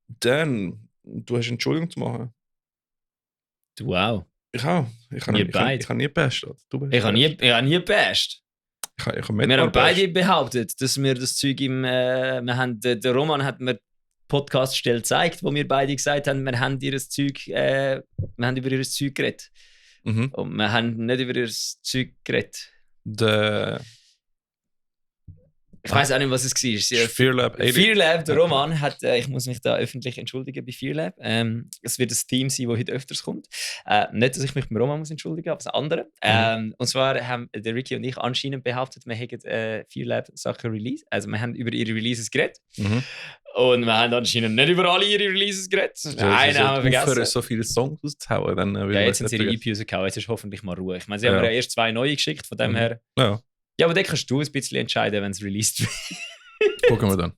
Dann, du hast Entschuldigung zu machen. Du auch. Ich auch. Ich habe nie gepasst. Ich habe nie gepasst. Wir haben beide behauptet, dass wir das Zeug der Roman hat mir Podcast-Stelle gezeigt, wo wir beide gesagt haben, wir haben über ihr Zeug geredet. Und wir haben nicht über ihr Zeug geredet. Ich weiß auch nicht, was es war. Fearlab. Fearlab, der Roman hat, ich muss mich da öffentlich entschuldigen bei Fearlab. Es wird ein Theme sein, das heute öfters kommt. Nicht, dass ich mich beim Roman muss entschuldigen, aber das andere. Und zwar haben der Ricky und ich anscheinend behauptet, wir hätten Fearlab-Sachen Release. Also wir haben über ihre Releases geredet. Und wir haben anscheinend nicht über alle ihre Releases geredet. Einen haben wir vergessen. So viele Songs auszuhauen. Dann jetzt sind sie ihre EP rausgehauen. Jetzt ist hoffentlich mal Ruhe. Ich meine, sie haben mir erst 2 neue geschickt, von dem her. Ja, aber dann kannst du ein bisschen entscheiden, wenn es released wird. Gucken wir dann.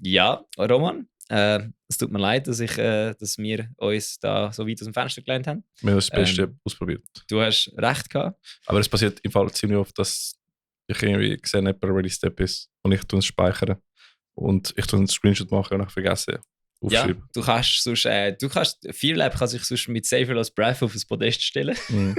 Ja, Roman, es tut mir leid, dass wir uns da so weit aus dem Fenster gelehnt haben. Wir haben das Beste ausprobiert. Du hast recht gehabt. Aber es passiert im Fall ziemlich oft, dass ich irgendwie sehe, jemand released etwas und ich tue es speichern und ich tue einen Screenshot machen und ich vergesse aufschreiben. Ja, du kannst Fearlab kann sich sonst mit Safer Lost Breath auf das Podest stellen. Und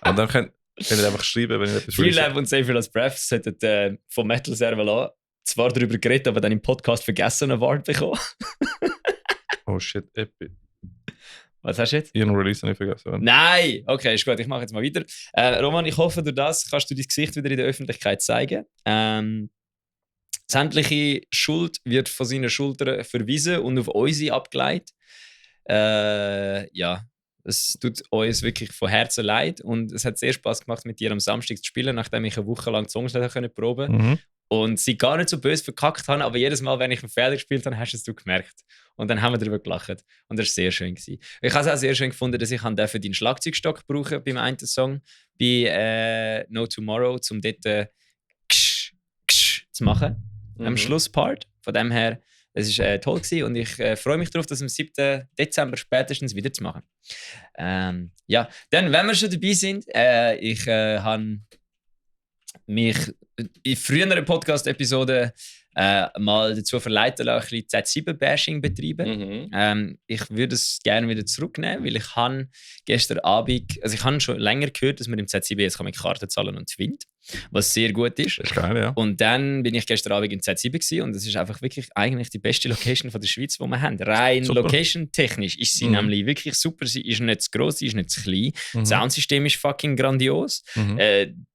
dann könnt ihr einfach schreiben, wenn ihr etwas Fearlab und Safer Lost Breath sollten vom Metal Server an zwar darüber geredet, aber dann im Podcast vergessen einen Award bekommen. Oh shit, epic. Was hast du jetzt? Ich habe noch Release nicht vergessen. Nein! Okay, ist gut, ich mache jetzt mal weiter. Roman, ich hoffe, durch das kannst du dein Gesicht wieder in der Öffentlichkeit zeigen. Sämtliche Schuld wird von seinen Schultern verwiesen und auf unsere abgeleitet. Ja, es tut uns wirklich von Herzen leid und es hat sehr Spass gemacht, mit dir am Samstag zu spielen, nachdem ich eine Woche lang die Songs nicht proben konnte. Und sie gar nicht so böse verkackt haben, aber jedes Mal, wenn ich einen Fehler gespielt habe, hast du es gemerkt. Und dann haben wir darüber gelacht. Und das war sehr schön. Ich habe es auch sehr schön gefunden, dass ich deinen Schlagzeugstock brauchen beim einen Song, bei No Tomorrow, um dort zu machen, am Schlusspart. Von dem her, es war toll gewesen und ich freue mich darauf, das am 7. Dezember spätestens wieder zu machen. Ja, dann, wenn wir schon dabei sind, ich habe mich in früheren Podcast-Episoden mal dazu verleiten lassen, ein bisschen Z7-Bashing betreiben. Ich würde es gerne wieder zurücknehmen, weil ich habe gestern Abend, also ich habe schon länger gehört, dass man im Z7 jetzt mit Karten zahlen und gewinnt, was sehr gut ist. Das ist geil, ja. Und dann bin ich gestern Abend im Z7 gewesen, und das ist einfach wirklich eigentlich die beste Location von der Schweiz, die wir haben. Rein location-technisch ist sie nämlich wirklich super. Sie ist nicht zu gross, sie ist nicht zu klein. Das Soundsystem ist fucking grandios.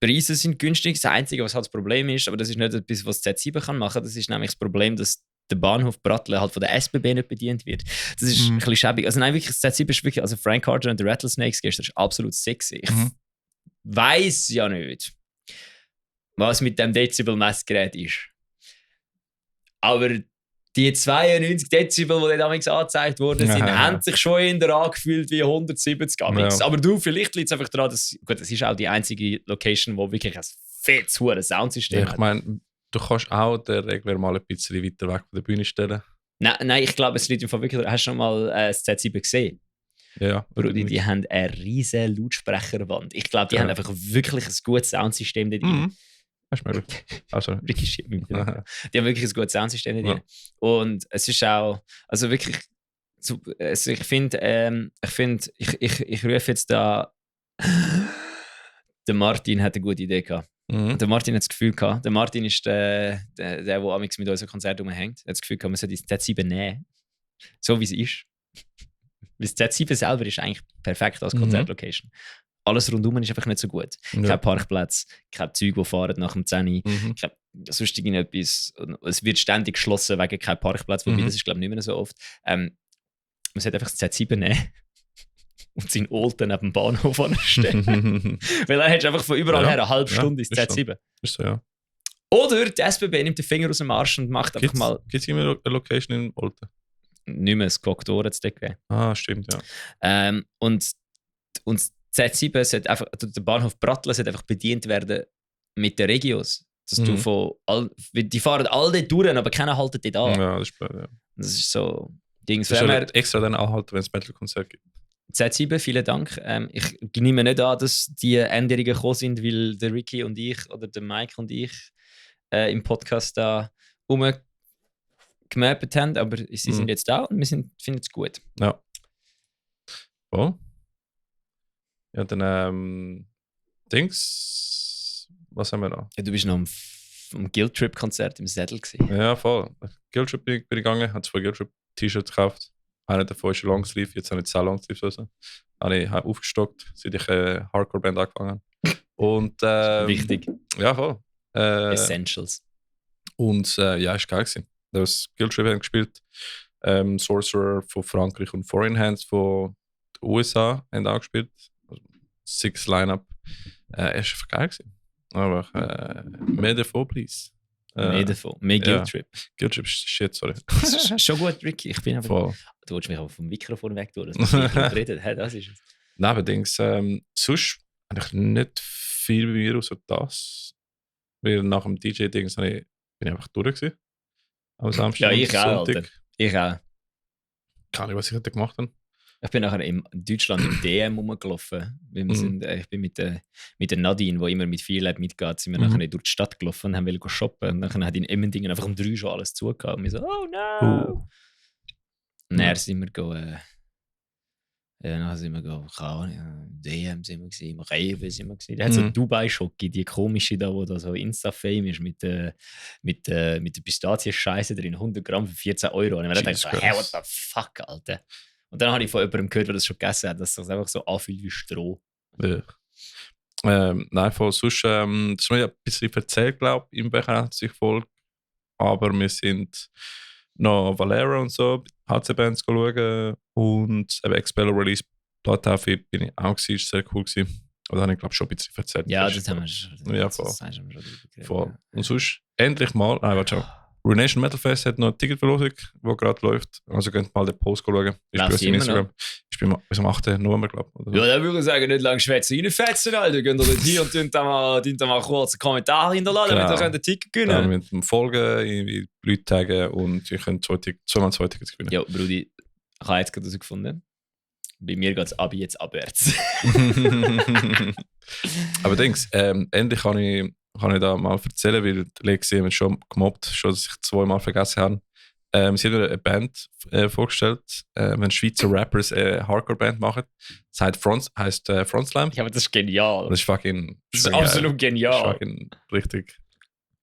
Preise sind günstig. Das Einzige, was halt das Problem ist, aber das ist nicht etwas, was Z7 kann machen. Das ist nämlich das Problem, dass der Bahnhof Brattle halt von der SBB nicht bedient wird. Das ist ein bisschen schäbig. Also nein, wirklich, das Z7 ist wirklich, also Frank Carter und die Rattlesnakes gestern ist absolut sexy. Ich weiss ja nicht, was mit dem Dezibel-Messgerät ist. Aber die 92 Dezibel, die damals angezeigt worden sind, haben sich schon in der angefühlt wie 170 Amix. Aber du, vielleicht liegt es einfach daran, dass gut, das ist auch die einzige Location, wo wirklich ein fettes hohes Soundsystem hat. Ich meine, du kannst auch den Regler mal ein bisschen weiter weg von der Bühne stellen. Nein, ich glaube, es liegt im Fall wirklich. Hast du schon mal das Z7 gesehen? Ja. Brudi, die haben eine riesige Lautsprecherwand. Ich glaube, die haben einfach wirklich ein gutes Soundsystem da drin. Das ist möglich. Also. Die haben wirklich ein gutes Soundsystem da drin. Und es ist auch, also wirklich, also ich finde, ich rufe jetzt da, der Martin hat eine gute Idee gehabt. Der Martin hat das Gefühl gehabt, der Martin ist der amigs mit unserem Konzert rumhängt. Er hat das Gefühl gehabt, man sollte das Z7 nehmen. So wie es ist. Weil das Z7 selber ist eigentlich perfekt als Konzertlocation. Alles rundum ist einfach nicht so gut. Kein Parkplatz, kein Zeug, die fahren nach dem 10. Sonst irgendetwas. Es wird ständig geschlossen wegen kein Parkplatz, wobei das ist, glaube ich, nicht mehr so oft. Man sollte einfach das Z7 nehmen und seinen Olten neben dem Bahnhof anstellen. Weil dann hättest du einfach von überall her eine halbe Stunde ins Z7. Ist so, ja. Oder die SBB nimmt den Finger aus dem Arsch und macht einfach mal... Gibt es immer eine Location in Olten? Nicht mehr, das Goktor zu decken. Stimmt, ja. Und das Z7 sollte einfach, der Bahnhof Brattle sollte einfach bedient werden mit den Regios. Dass du die fahren alle dort durch, aber keiner haltet dort an. Ja, das ist blöd, ja. Das ist so Dings. Das ist extra dann anhalten, wenn es Metal-Konzert gibt. Z7, vielen Dank. Ich nehme nicht an, dass die Änderungen gekommen sind, weil der Ricky und ich oder der Mike und ich im Podcast da rumgemappt haben, aber sie sind jetzt da und wir finden es gut. Ja. Oh. Ja, dann Dings. Was haben wir noch? Ja, du bist noch am Guild Trip Konzert im Sädel gewesen. Ja, voll. Guild Trip bin ich gegangen, habe 2 Guild Trip T-Shirts gekauft. Einer davon ist ein Longsleeve, jetzt habe ich 10 Longsleeves raus. Habe ich aufgestockt, seit ich Hardcore-Band angefangen habe. Und, wichtig. Ja, voll. Essentials. Und ja, ist geil gewesen. Das Guild Trip haben gespielt. Sorcerer von Frankreich und Foreign Hands von den USA haben auch gespielt. 6 Line-Up. Ist einfach geil gewesen. Aber mehr davon, please. Mehr davon. Mehr Guild Trip. Guild Trip ist shit, sorry. Schon gut, Ricky. Ich bin aber... Du wolltest mich aber vom Mikrofon weg tun, dass wir nicht reden. Hey, das ist es. Nein, allerdings, sonst eigentlich nicht viel bei mir außer das. Weil nach dem DJ-Ding bin ich einfach durch gewesen. Am Samstag. Ja, ich auch, Alter. Ich auch. Keine Ahnung, was ich heute gemacht habe. Ich bin nachher in Deutschland im DM rumgelaufen. Ich bin mit der Nadine, die immer mit viel Leuten mitgeht, sind wir nachher nicht durch die Stadt gelaufen und wollten shoppen. Und dann hat in Emmendingen einfach um 3 schon alles zugehört. Und wir so, oh no! Und dann sind wir DM sind wir gewesen, im Rewe sind wir gewesen. Da hat so Dubai-Schocke, die komische da, wo da so Insta-Fame ist, mit der Pistazien-Scheiße drin, 100 Gramm für 14 Euro. Und ich dachte so, hey, what the fuck, Alter? Und dann habe ich von jemandem gehört, der das schon gegessen hat, dass es einfach so anfühlt wie Stroh. Ja. Nein, von sonst, das ist mir ein bisschen erzählt, glaube ich, im Becher sich Folge. Aber wir sind noch Valera und so, HC-Bands schauen und eben Expeller Release Plattaufe bin ich auch gewesen, ist sehr cool gewesen. Oder habe ich glaube schon ein bisschen erzählt. Ja, das haben wir schon. Ja, voll. Voll. Und sonst endlich mal, warte schon. Ruination Metal Fest hat noch eine Ticketverlosung, die gerade läuft. Also könnt mal den Post schauen. Ich bin auf Instagram. Ich bin bis am 8. November, glaube ich. Ja, dann würde ich sagen, nicht lange schwätzen, reinfetzen, Alter. Gehen wir hier und dann mal kurz einen Kommentar hinterladen, damit ihr ein Ticket gewinnen könnt. Dann mit dem Folgen, Leute taggen und ihr könnt 2 Tickets gewinnen. Ja, Brudi, ich habe jetzt gerade herausgefunden. Bei mir geht es jetzt abwärts. Aber Dings, endlich kann ich da mal erzählen, weil die Lexi haben schon gemobbt, schon, dass ich 2-mal vergessen habe. Sie haben eine Band vorgestellt, wenn Schweizer Rappers eine Hardcore-Band machen. Das heisst Frontslime. Ja, aber das ist genial. Das ist fucking... Das ist absolut genial. Das ist fucking richtig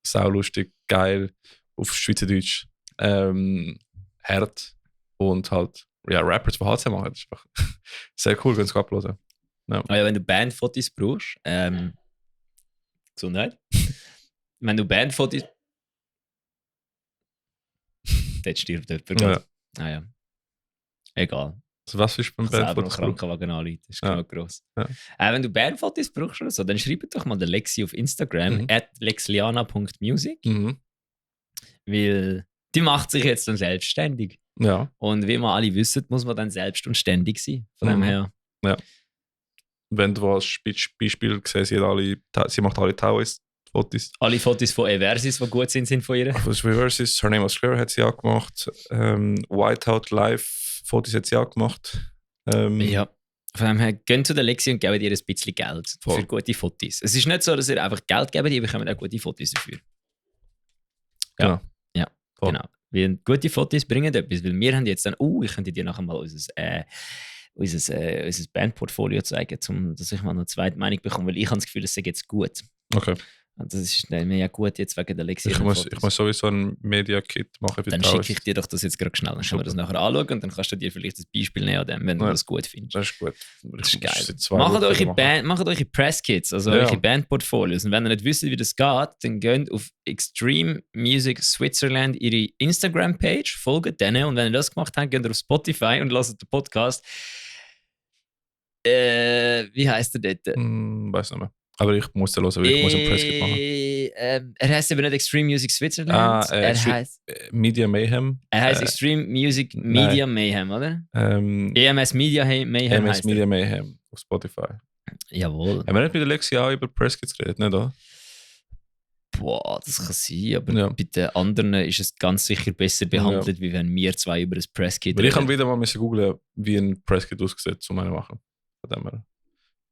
saulustig, geil, auf Schweizerdeutsch. Hart und halt, ja, Rappers von HC machen. Das ist einfach sehr cool, wenn es abhören. Ja. Ja, wenn du Bandfotos brauchst, Gesundheit. Wenn du Bandfotos... dort stirbt jemand. Ja. Naja. Egal. Also was ist beim Bandfotos? Selber einen Krankenwagen anrufen, das ist genug gross. Ja. Wenn du Bandfotos brauchst oder so, dann schreib doch mal der Lexi auf Instagram @lexiana.music, weil die macht sich jetzt dann selbstständig. Ja. Und wie wir alle wissen, muss man dann selbst und ständig sein. Von dem her. Ja. Wenn du als Beispiel siehst, sie macht alle Taoist-Fotos. Alle Fotos von Eversis, die gut sind von ihr. Von Eversis, Her Name Was Claire hat sie auch gemacht. Whiteout Live-Fotos hat sie auch gemacht. Ja. Von dem her, gehen zu der Lexi und geben ihr ein bisschen Geld für gute Fotos. Es ist nicht so, dass ihr einfach Geld gebt, ihr bekommt auch gute Fotos dafür. Ja. Ja, genau. Weil gute Fotos bringen etwas, weil wir haben jetzt dann, ich könnte dir nachher mal unser Bandportfolio zeigen, dass ich mal eine zweite Meinung bekomme, weil ich habe das Gefühl, es sei jetzt gut. Okay. Und das ist mir ja gut jetzt wegen der Lexi. Ich muss sowieso ein Media-Kit machen. Dann schicke ich dir doch das jetzt gerade schnell. Dann können wir das nachher anschauen und dann kannst du dir vielleicht ein Beispiel nehmen, wenn du das gut findest. Das ist gut. Das ist geil. Macht eure Presskits, also eure Bandportfolios. Und wenn ihr nicht wisst, wie das geht, dann geht auf Extreme Music Switzerland ihre Instagram-Page, folgt denen und wenn ihr das gemacht habt, geht ihr auf Spotify und lasst den Podcast. Wie heisst der dort? Weiß nicht mehr. Aber ich muss den hören, weil ich muss ein Presskit machen. Er heißt aber nicht Extreme Music Switzerland. Er heißt Media Mayhem. Er heißt Extreme Music Media Mayhem, oder? EMS Media Mayhem. EMS Media Mayhem auf Spotify. Jawohl. Haben wir nicht mit der Lexi auch über Presskits geredet, nicht, oder? Boah, das kann sein, aber bei den anderen ist es ganz sicher besser behandelt, wie wenn wir zwei über ein Presskit reden. Ich kann wieder mal googeln, wie ein Presskit aussieht, zu meiner machen. Von dem her.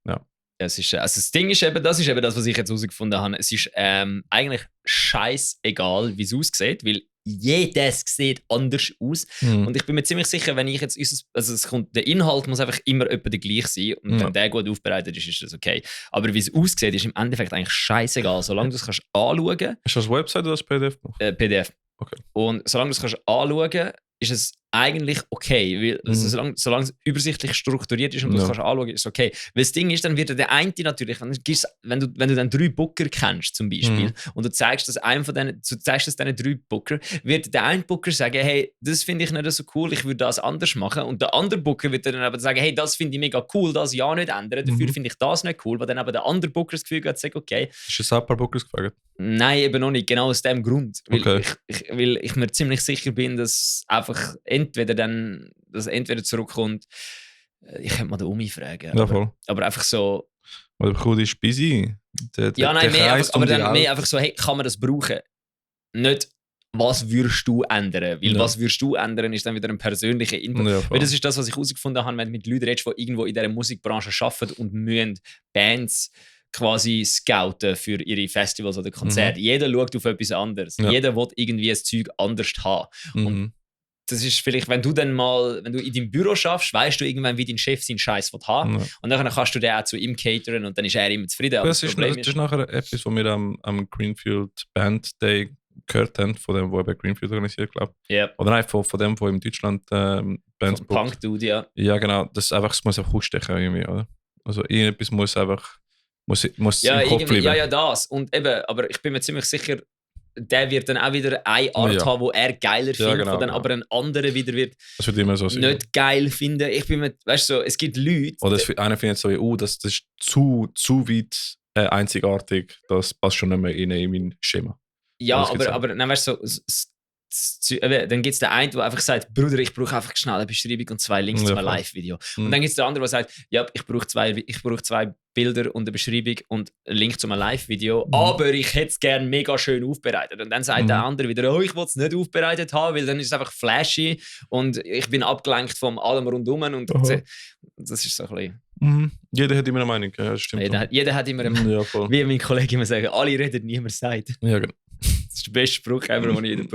Ja. Es ist, also das Ding ist eben, das ist eben das, was ich jetzt herausgefunden habe. Es ist eigentlich scheißegal, wie es aussieht, weil jedes sieht anders aus. Und ich bin mir ziemlich sicher, wenn ich jetzt der Inhalt muss einfach immer etwa der gleich sein und wenn der gut aufbereitet ist, ist das okay. Aber wie es aussieht, ist im Endeffekt eigentlich scheißegal, solange du es kannst anschauen. Ist das Website oder das PDF noch? PDF. Okay. Und solange du es kannst anschauen, ist es eigentlich okay, weil solange es übersichtlich strukturiert ist und du es kannst anschauen, ist es okay. Weil das Ding ist, dann wird der eine natürlich, wenn du dann 3 Booker kennst zum Beispiel und du zeigst das diesen 3 Booker, wird der eine Booker sagen, hey, das finde ich nicht so cool, ich würde das anders machen und der andere Booker wird dann aber sagen, hey, das finde ich mega cool, das ja nicht ändern, dafür finde ich das nicht cool, weil dann aber der andere Booker das Gefühl hat, sagt, okay. Ist das ein paar Bookers gefragt? Nein, eben noch nicht, genau aus dem Grund, weil ich mir ziemlich sicher bin, dass einfach entweder zurückkommt. Ich könnte mal den Umi fragen. Ja, voll. Aber einfach so. Oder bekommt die busy? Einfach so, hey, kann man das brauchen? Nicht, was würdest du ändern? Weil was würdest du ändern, ist dann wieder ein persönlicher Input. Ja, weil das ist das, was ich herausgefunden habe, wenn du mit Leuten redest, die irgendwo in dieser Musikbranche arbeiten und müssen Bands quasi scouten für ihre Festivals oder Konzerte. Jeder schaut auf etwas anderes. Jeder will irgendwie ein Zeug anders haben. Und das ist vielleicht, wenn du in deinem Büro schaffst, weißt du irgendwann, wie dein Chef seinen Scheiß haben will. Und dann kannst du den auch zu ihm cateren und dann ist er immer zufrieden. Das ist nachher etwas, was wir am Greenfield Band Day gehört haben, von dem, wo bei Greenfield organisiert, glaube ich. Yep. Oder nein, von dem, wo in Deutschland Bands Punk-Dude, ja. Ja, genau. Das muss einfach ausstechen irgendwie, oder? Also irgendetwas muss einfach muss im Kopf bleiben. Ja, das. Und eben, aber ich bin mir ziemlich sicher, der wird dann auch wieder eine Art haben, die er geiler findet, genau, dann aber ein anderer wieder wird immer so nicht geil finden. Ich bin mir, weißt du, so, es gibt Leute... Oder einer findet so wie, das ist zu weit einzigartig, das passt schon nicht mehr in mein Schema. Ja, aber dann weißt du, dann gibt es den einen, der einfach sagt, Bruder, ich brauche einfach schnell eine Beschreibung und 2 Links zu einem Live-Video. Und dann gibt es den anderen, der sagt, ja, ich brauche 2 Bilder und eine Beschreibung und einen Link zu einem Live-Video, aber ich hätte es gerne mega schön aufbereitet. Und dann sagt der andere wieder, ich will es nicht aufbereitet haben, weil dann ist es einfach flashy und ich bin abgelenkt von allem rundum. Und das ist so ein bisschen... Jeder hat immer eine Meinung, ja, das stimmt. Jeder hat immer eine Meinung. Ja, wie mein Kollege immer sagt, alle reden, niemand sagt. Ja, genau. Das ist der beste Spruch, den ich in der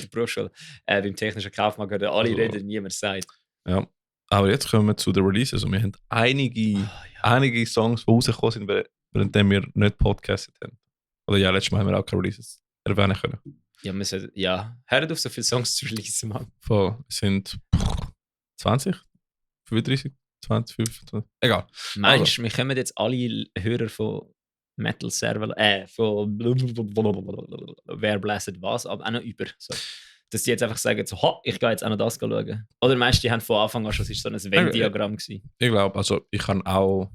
Berufsschule, beim technischen Kaufmann gehört, alle reden, niemand sagt. Ja, aber jetzt kommen wir zu den Releases und wir haben einige Songs, die rausgekommen sind, währenddem wir nicht podcastet haben. Oder ja, letztes Mal haben wir auch keine Releases erwähnen können. Ja, hört auf, so viele Songs zu releasen, Mann. Voll, es sind 20, 35, 20, 25, egal. Meinst du, wir kommen jetzt alle Hörer von Metal Server, von Wer bläset was, aber auch noch über. So. dass die jetzt einfach sagen, so, ich gehe jetzt auch noch das schauen. Oder meinst du, die haben von Anfang an schon, es war so ein Venn-Diagramm gewesen? Ich glaube, also ich kann auch,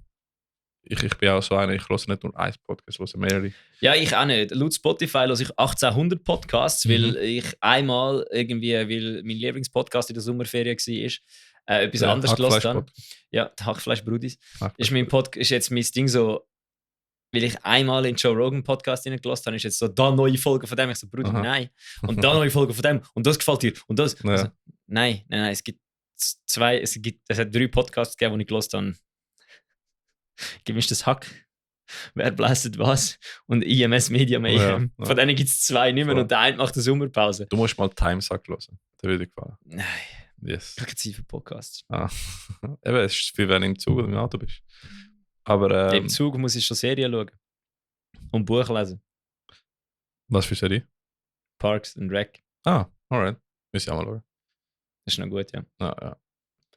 ich bin auch so einer, ich höre nicht nur einen Podcast, ich höre mehrere. Ja, ich auch nicht. Laut Spotify höre ich 1800 Podcasts, weil ich einmal irgendwie, weil mein Lieblingspodcast in der Sommerferien war, etwas anderes gehört habe. Ja, die Hackfleisch-Brudis. Ist jetzt mein Ding so, weil ich einmal in Joe Rogan Podcast reingelassen habe, ist jetzt so, da neue Folge von dem. Ich so, Brudi, nein. Und da neue Folge von dem. Und das gefällt dir. Und das. Ja. Also, nein. Es hat 3 Podcasts gegeben, die ich gehört habe. Gemischtes Hack. Wer bläst was? Und IMS Media Mayhem. Ja. Von denen gibt es 2 nicht mehr und der eine macht eine Sommerpause. Du musst mal Timesack hören. Der würde dir gefallen. Nein. Yes. Progressive Podcasts. Eben, es ist viel, wenn du im Zug oder im Auto bist. Aber, im Zug muss ich schon Serien schauen. Und Buch lesen. Was für Serie? Parks and Rec. Alright. Müssen wir auch mal schauen. Das ist noch gut, ja. Ja.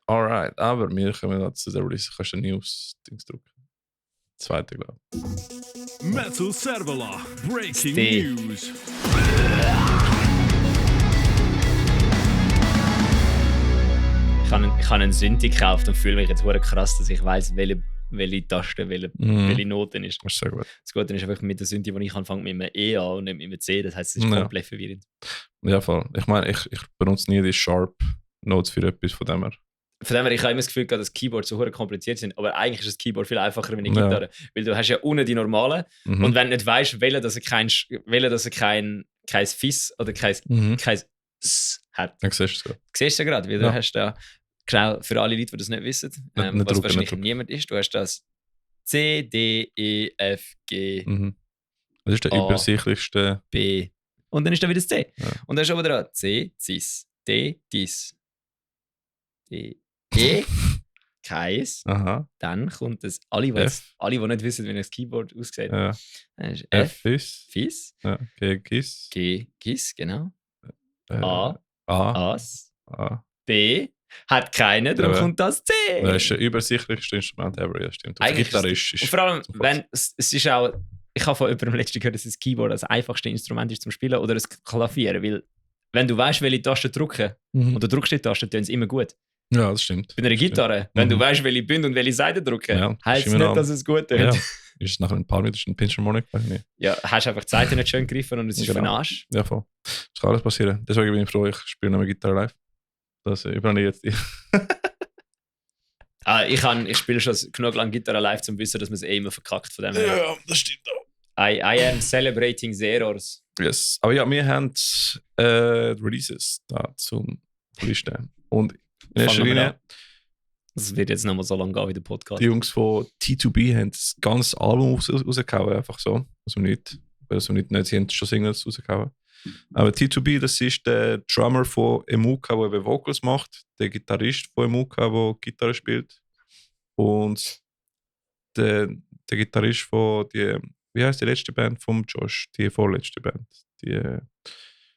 Alright, aber wir kommen jetzt zu der Release. Kannst du News-Dings drücken? Zweite, glaube ich. Metal Servola, Breaking News. Ich habe einen Synthi gekauft und fühle mich jetzt sehr krass, dass ich weiss, welche Taste, welche Noten ist. Das ist sehr gut. Das Gute ist einfach mit der Synthi, die ich anfange, mit einem E an und nicht mit einem C. Das heisst, es ist komplett verwirrend. Ja, voll. Ich meine, ich benutze nie die Sharp Notes für etwas von dem her. Von dem her, ich habe immer das Gefühl, dass Keyboards so kompliziert sind, aber eigentlich ist das Keyboard viel einfacher wie eine Gitarre. Weil du hast ja unten die normalen und wenn du nicht weißt, dass er kein Fiss oder kein S hat. Dann siehst du es gerade. Siehst du gerade, weil du hast da, genau, für alle Leute, die das nicht wissen, was wahrscheinlich niemand ist, du hast das C, D, E, F, G. Das ist der übersichtlichste. B. Und dann ist da wieder das C. Ja. Und dann ist aber da C, Cis, D, Dis, D, E, Keis. Aha. Dann kommt das, alle, die nicht wissen, wie das Keyboard aussieht. Ja. Dann ist F, Fis. Ja. G, Gis. G, Gis, genau. A. As. A. B. Hat keine, darum kommt das C. Das ist das übersichtlichste Instrument ever, ja, stimmt. Gitarre ist und vor allem, wenn es ist auch, ich habe von jemandem letztens gehört, dass das Keyboard das einfachste Instrument ist zum Spielen oder das Klavier, weil wenn du weißt, welche Tasten drücken und du drückst die Tasten, tun sie immer gut. Ja, das stimmt. Bei einer Gitarre, wenn du weißt, welche Bünde und welche Seiten drücken, heißt es nicht, dass es gut ist. Ja. Ist es nachher ein paar Meter ein Pinch-Harmonic? Ja, hast einfach die Seiten nicht schön gegriffen und es ist für den Arsch. Ja, voll. Das kann alles passieren. Deswegen bin ich froh, ich spiele noch mehr Gitarre live. Das übernehme ich jetzt. Ich spiele schon genug lange Gitarre live, um zu wissen, dass man es immer verkackt von dem her. Ja, das stimmt auch. I am celebrating Zeros. Yes. Aber ja, wir haben Releases da zum Listen. Und in erster Linie, das wird jetzt nochmal so lange gehen wie der Podcast. Die Jungs von T2B haben das ganze Album rausgehauen, einfach so. Also nicht, sie haben schon Singles rausgehauen. Aber T2B, das ist der Drummer von Emuka, der eben Vocals macht, der Gitarrist von Emuka, der Gitarre spielt und der Gitarrist von wie heißt die letzte Band von Josh? Die vorletzte Band. Die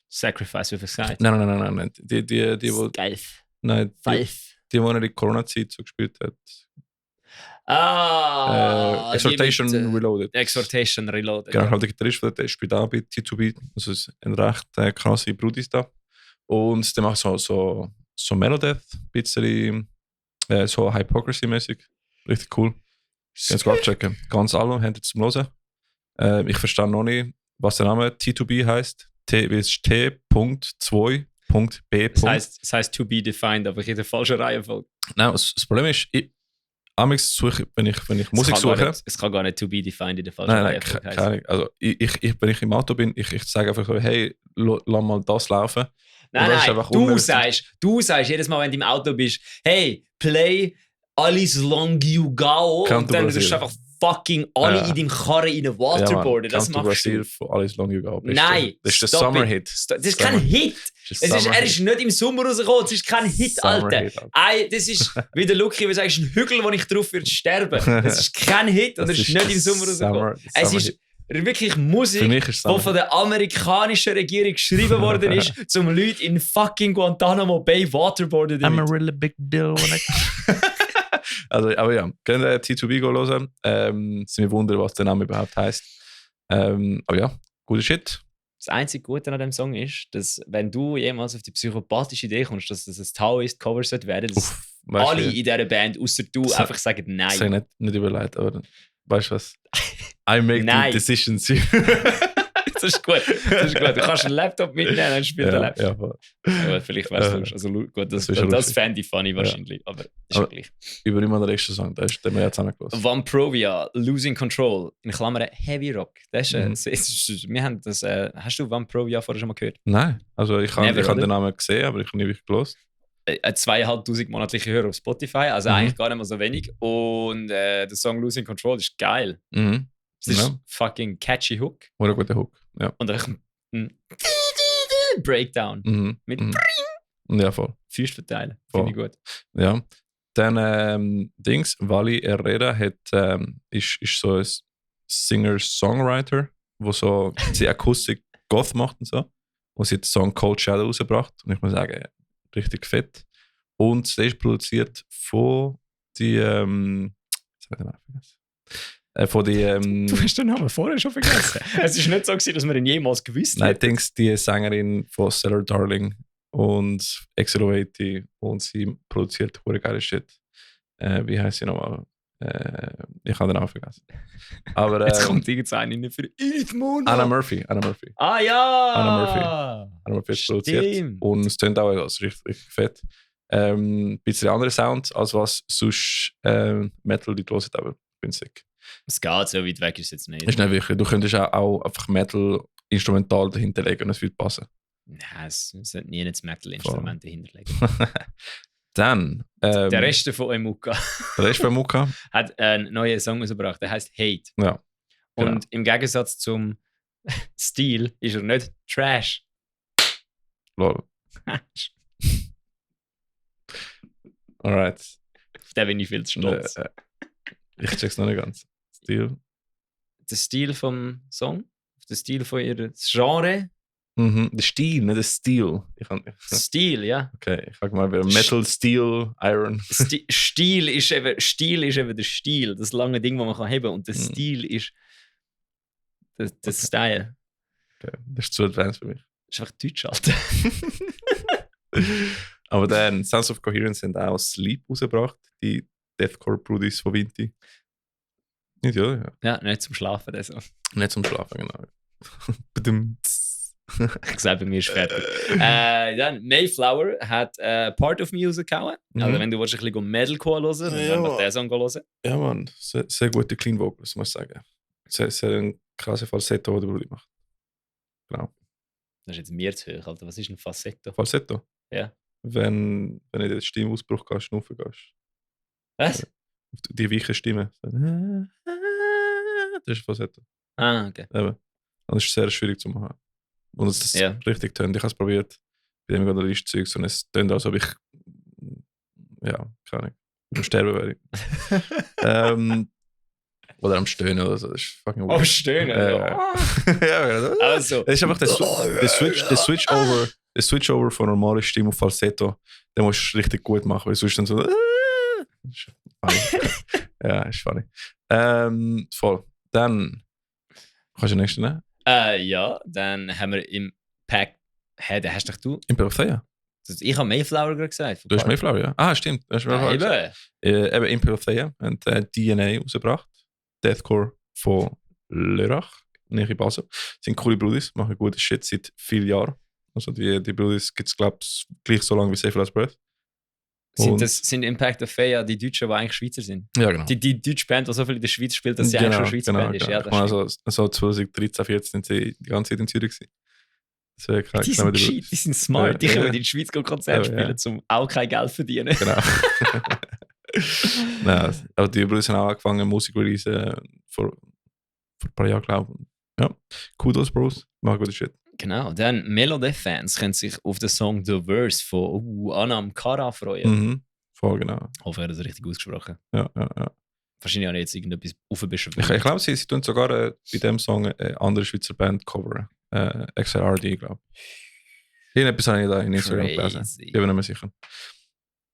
Sacrifice with a Side. Nein. Die wo, Geif. Nein, die in der Corona-Zeit so gespielt hat. Exhortation Reloaded. Exhortation Reloaded. Genau, ja. Der Gitarrist von der spielt auch bei T2B. Also ist ein recht krasse Brudis da. Und der macht so Melodeath, ein bisschen so Hypocrisy-mäßig. Richtig cool. Kannst du abchecken. Ganz Album haben zum Hören. Ich verstehe noch nicht, was der Name T2B heißt. T.2.B. Das heißt to be defined, aber in der falschen Reihenfolge. Nein, das Problem ist, wenn ich Musik suche. Es kann gar nicht to be defined in der falschen Reihenfolge heißen. Also wenn ich im Auto bin, ich sage einfach so, hey, lass mal das laufen. Nein, du sagst jedes Mal, wenn du im Auto bist, hey, play Alice Long You Go. Und dann tust du einfach fucking alle in deinem Karren in eine Waterboarden. Das machst du. Von Alice Long You Go. Nein, das ist der Summer-Hit. Das ist kein Hit. Er ist nicht im Sommer rausgekommen. Das ist kein Hit, Alter. Das ist, wie der Lucky sagt, ein Hügel, wo ich drauf würde sterben. Das ist kein Hit und er ist nicht im Sommer rausgekommen. Es ist wirklich Musik, die von der amerikanischen Regierung geschrieben worden ist, um Leute in fucking Guantanamo Bay waterboarden. I'm a really big deal when Also, aber ja, können wir T2B hören. Es ist mir wundern, was der Name überhaupt heisst. Aber ja, guter Shit. das einzige Gute an dem Song ist, dass wenn du jemals auf die psychopathische Idee kommst, dass das ein Taoist-Cover sollte werden, dass alle in dieser Band, außer du, einfach sagen Nein. Ich sage nicht überlegt, aber weißt du was? I make the decisions here. Das ist gut. Du kannst einen Laptop mitnehmen und spielst den Laptop. Aber vielleicht weißt du, also gut, das fände ich funny wahrscheinlich, aber ist ja gleich. Über immer den nächsten Song, den haben wir jetzt angelassen. Vamprovia, Losing Control, in Klammern Heavy Rock. Das ist, wir haben das, hast du Vamprovia vorher schon mal gehört? Nein, also ich habe den Namen gesehen, aber ich habe nie wirklich gehört. 2'500 monatliche Hörer auf Spotify, also eigentlich gar nicht mal so wenig. Und der Song Losing Control ist geil. Es ist fucking catchy Hook. Oder ein guter Hook, ja. Und ein Breakdown. Mit Ja, voll. Füßt verteilen. Finde ich gut. Ja. Dann Wally Herrera ist so ein Singer-Songwriter, der so die Akustik Goth macht und so. Und sie hat den Song Cold Shadow rausgebracht. Und ich muss sagen, richtig fett. Und der ist produziert von die du hast den Namen vorher schon vergessen. Es ist nicht so gewesen, dass wir ihn jemals gewusst haben. Nein, die Sängerin von Stellar Darling und X-80 und sie produziert hure geile Shit. Wie heißt sie nochmal? Ich habe den Namen vergessen. Aber, jetzt kommt irgendeine rein für Edith Mono. Anna Murphy. Ah ja! Anna Murphy hat produziert. Und es klingt auch richtig, richtig fett. Ein bisschen anderer Sound, als was sonst Metal die hören, aber ich bin sick. Es geht, so weit weg ist es jetzt nicht. Ist nicht wirklich. Du könntest auch einfach Metal instrumental dahinter legen und es würde passen. Nein, es sollte nie ein Metal-Instrument dahinter legen. Dann. Der Rest von Emuka. Hat einen neuen Song rausgebracht, der heißt Hate. Ja. Genau. Und im Gegensatz zum Stil ist er nicht Trash. Lol. Alright. Auf den bin ich viel zu stolz. Ich check's noch nicht ganz. Stil. Der Stil vom Song? Der Stil von ihr Genre? Der Stil, nicht der Stil. Stil, ja. Okay, ich frage mal, Metal, Steel, Iron. Stil ist eben der Stil, das lange Ding, das man kann heben. Und der Stil ist der Style. Okay, das ist zu advanced für mich. Das ist einfach Deutsch, Alter. Aber dann, Sounds of Coherence haben auch Sleep rausgebracht, die Deathcore-Brudis von Vinti. Nicht, oder? Ja. Ja, nicht zum Schlafen. Also. Nicht zum Schlafen, genau. Ich gesagt, bei mir ist fertig. Dann Mayflower hat Part of Me rausgehauen. Also wenn du willst, ein bisschen Metalcore hören, dann kannst du den Song hören. Ja, Mann. Sehr gute Clean Vocals, muss ich sagen. Sehr ein krasser Falsetto, den der Brudi macht. Genau. Das ist jetzt mir zu hoch, Alter. Was ist ein Falsetto? Falsetto? Ja. Wenn du in den Stimmausbruch gehst, schnaufen gehst. Was? Die weiche Stimme. Das ist Falsetto. Ah, okay. Eben. Und es ist sehr schwierig zu machen. Und es ist richtig tönt. Ich habe es probiert. Bei dem gerade Lichtzeug und es tönt, als ob ich keine Ahnung, am Sterben wäre. Oder am Stöhnen oder so. Das ist fucking weird. Am Stöhnen? Ja, also. Es ist einfach der Switch-Over von normaler Stimme auf Falsetto, den musst du richtig gut machen, weil sonst dann so. Ist funny. Ja, ist funny. Voll. Dann kannst du den nächsten nehmen? Ja, dann haben wir im Pack. Hä, den hast doch du? Imperial. Ich habe Mayflower gerade gesagt. Du hast Mayflower, ja? Ah, stimmt. Eben Imperial und DNA rausgebracht. Deathcore von Lörrach, nähe Basel. Sind coole Brudis, machen gutes Shit seit vielen Jahren. Also die Brudis gibt es, glaube ich, gleich so lange wie Safe Last Breath. Sind Impact of Faya die Deutschen, die eigentlich Schweizer sind? Ja, genau. Die deutsche Band, die so viel in der Schweiz spielt, dass sie eigentlich schon Schweizer Band ist. Ja, das also 2013, 2014 sind sie die ganze Zeit in Zürich gewesen. Die sind gescheit, die sind smart. Die können in die Schweiz Konzerte spielen, um auch kein Geld zu verdienen. Genau. Nein, aber die Brüder haben auch angefangen, Musik zu releasen vor ein paar Jahren, glaube ich. Ja, Kudos, Bros. Machen gute Shit. Genau, dann Melodeath-Fans können sich auf den Song The Verse von Anam Kara freuen. Voll, genau. Ich hoffe, er hat das richtig ausgesprochen. Ja. Wahrscheinlich habe ich jetzt irgendetwas aufgebissen. Ich glaube, sie tun sogar bei dem Song eine andere Schweizer Band coveren. XRD, glaube ich. Irgendetwas habe ich da in Instagram gelesen. Ich bin mir nicht mehr sicher.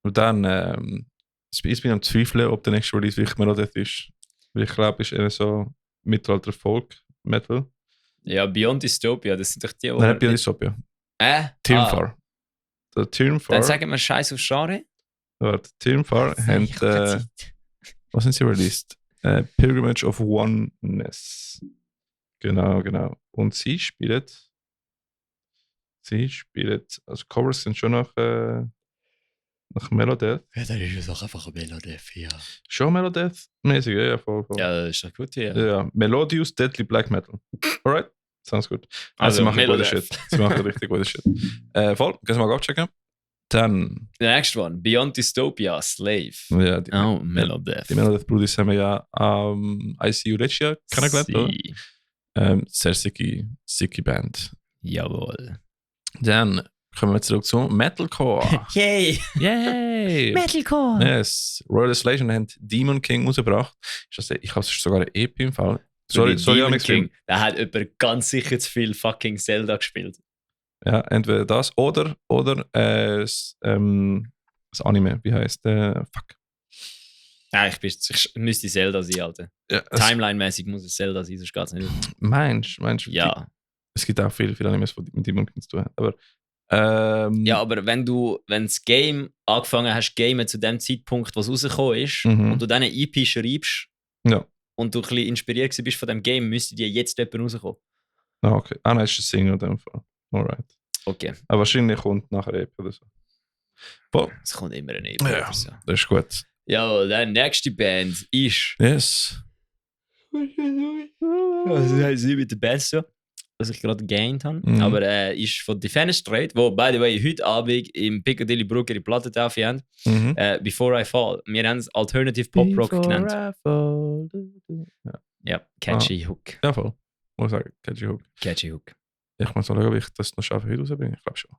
Und dann, ich bin am Zweifeln, ob der nächste Release wirklich Melodeath ist. Weil ich glaube, es ist eher so Mittelalter-Folk-Metal. Ja, Beyond Dystopia, das sind doch die, Nein, Beyond Dystopia. Teamfar. Der Teamfar. Dann sagen wir Scheiß auf Genre. Warte, Teamfar haben... was sind sie released? Pilgrimage of Oneness. Genau. Und sie spielen... Also Covers sind schon nach Melodeath. Ja, dann ist es auch einfach ein Melodeath, ja. Schon Melodeath-mäßig, ja, voll. Ja, das ist doch gut, ja. Ja, Melodious Deadly Black Metal. Alright, sounds good. Also sie machen gute Melodeath. Shit. Sie machen richtig gute Shit. Voll, kannst du mal abchecken? Dann... The next one, Beyond Dystopia, Slave. Ja, die Melodeath. Die Melodeath-Brudis haben wir ja ICU letztes Jahr kennengelernt, oder? Sehr sicke Band. Jawohl. Dann kommen wir zurück zu Metalcore. Yay! Metalcore! Yes. Royal Isolation hat Demon King rausgebracht. Ich habe sogar ein EP im Fall. Sorry, Demon King. Da hat jemand ganz sicher zu viel fucking Zelda gespielt. Ja, entweder das oder das Anime. Wie heißt fuck. Ja, ich müsste Zelda sein, Alter. Ja, Timeline-mäßig muss es Zelda sein, sonst geht es nicht. Meinst du? Ja. Es gibt auch viele Animes, die mit Demon King zu tun haben. Aber ja, aber wenn das Game angefangen hast, Game zu dem Zeitpunkt, was rausgekommen ist, Mhm. und du dann eine EP schreibst Ja. und du ein bisschen inspiriert bist von dem Game, müsste dir jetzt jemand rauskommen. Ah, okay. Nein, ist ein Single in dem Fall. Alright. Okay. Aber wahrscheinlich kommt nachher EP oder so. Boah. Es kommt immer eine EP Ja, oder so. das ist gut. Ja, die nächste Band ist... Yes. Also, das heißt nicht mit der Band so, was ich gerade gegaint habe. Mhm. Aber ist von Defenestrate, wo, by the way, heute Abend im Piccadilly Brook ihre Platte drauf haben. Mhm. Before I Fall. Wir haben es Alternative Pop Rock genannt. Ja, catchy Hook. Ja, voll. Muss sagen, catchy Hook. Catchy Hook. Ich muss mal schauen, ob ich das noch schaffe, heute rauszubringen. Ich glaube schon.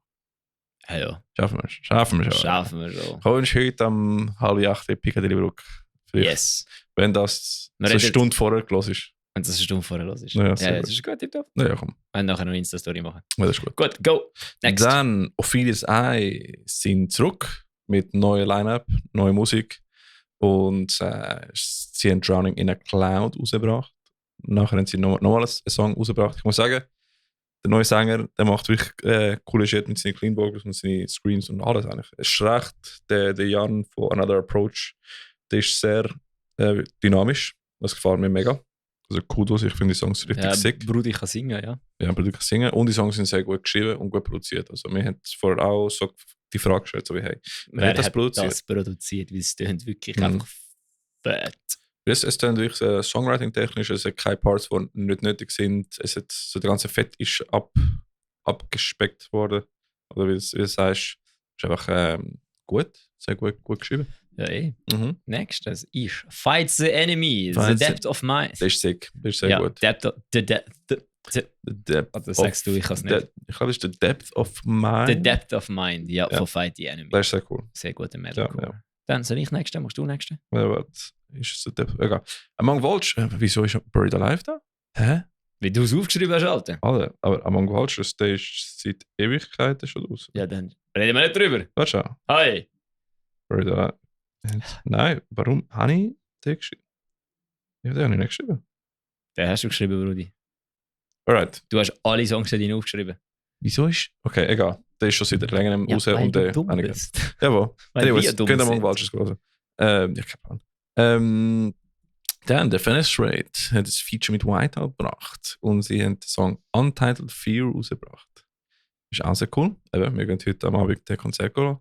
Ja, ja. Schaffen wir schon. Schaffen wir schon. Kommst heute um 7:30 in Piccadilly Brook? Vielleicht, Yes. wenn das Wir so eine reden- Stunde vorher gelesen ist. Wenn das eine Stunde vorher los ist. Ja, sehr das gut. ist gut, tipptopp. Ja, komm. Wir können nachher noch eine Insta-Story machen. Ja, das ist gut. Gut, go. Next. Dann Ophelia's Eye sind zurück mit neuem Line-Up, neuer Musik. Und sie haben Drowning in a Cloud rausgebracht. Nachher haben sie nochmal einen Song rausgebracht. Ich muss sagen, der neue Sänger, der macht wirklich coole Shit mit seinen Clean Vocals und seinen Screens und alles eigentlich. Es ist recht, der Jan von Another Approach, der ist sehr dynamisch. Das gefällt mir mega. Also Kudos, ich finde die Songs richtig sick. Brudi kann singen, ja. Ja, Brudi kann singen und die Songs sind sehr gut geschrieben und gut produziert. Also wir haben vorher auch so die Frage gestellt, so wie hey, wer hat das produziert? Weil es tönt wirklich Mhm. einfach fett. Es tönt wirklich Songwriting-technisch, es hat keine Parts, die nicht nötig sind. Es hat, so der ganze Fett ist abgespeckt worden. Oder wie du sagst, ist einfach gut, sehr gut geschrieben. Ja, eh. Mhm. Next, das ist Fight the Enemy, Fight The the- Depth of Mind. Das ist sick, das ist sehr ja, gut. Das sagst du, ich kann es nicht. Ich glaube, das ist The Depth of Mind. The Depth of Mind, ja, Ja. von Fight the Enemy. Das ist sehr cool. Sehr guter Metalcore. Ja. Dann soll ich nächste, machst du nächste? Ja, warte. Ist es The Depth? Egal. Among Vultures, wieso ist Buried Alive da? Hä? Wie du es aufgeschrieben hast, Alter. Alter, aber Among Vultures, der ist seit Ewigkeiten schon raus. Ja, dann reden wir nicht drüber. Warte schon. Hi. Buried Alive. Nein, warum habe ich den geschrieben? Ja, den habe ich nicht geschrieben. Den hast du geschrieben, Brudi. Alright. Du hast alle Songs da drin aufgeschrieben. Wieso ist... Okay, egal. Der ist schon seit längerem raus weil und du der... dumm habe ich- bist. Jawohl. Weil Anyways, wir dumm könnt ihr Among sind. Vultures hören. Ja, keine Ahnung. Dann, der Fenestrate hat ein Feature mit Whiteout gebracht und sie haben den Song Untitled Fear rausgebracht. Ist auch sehr cool. Eben, wir gehen heute am Abend den Konzert schauen.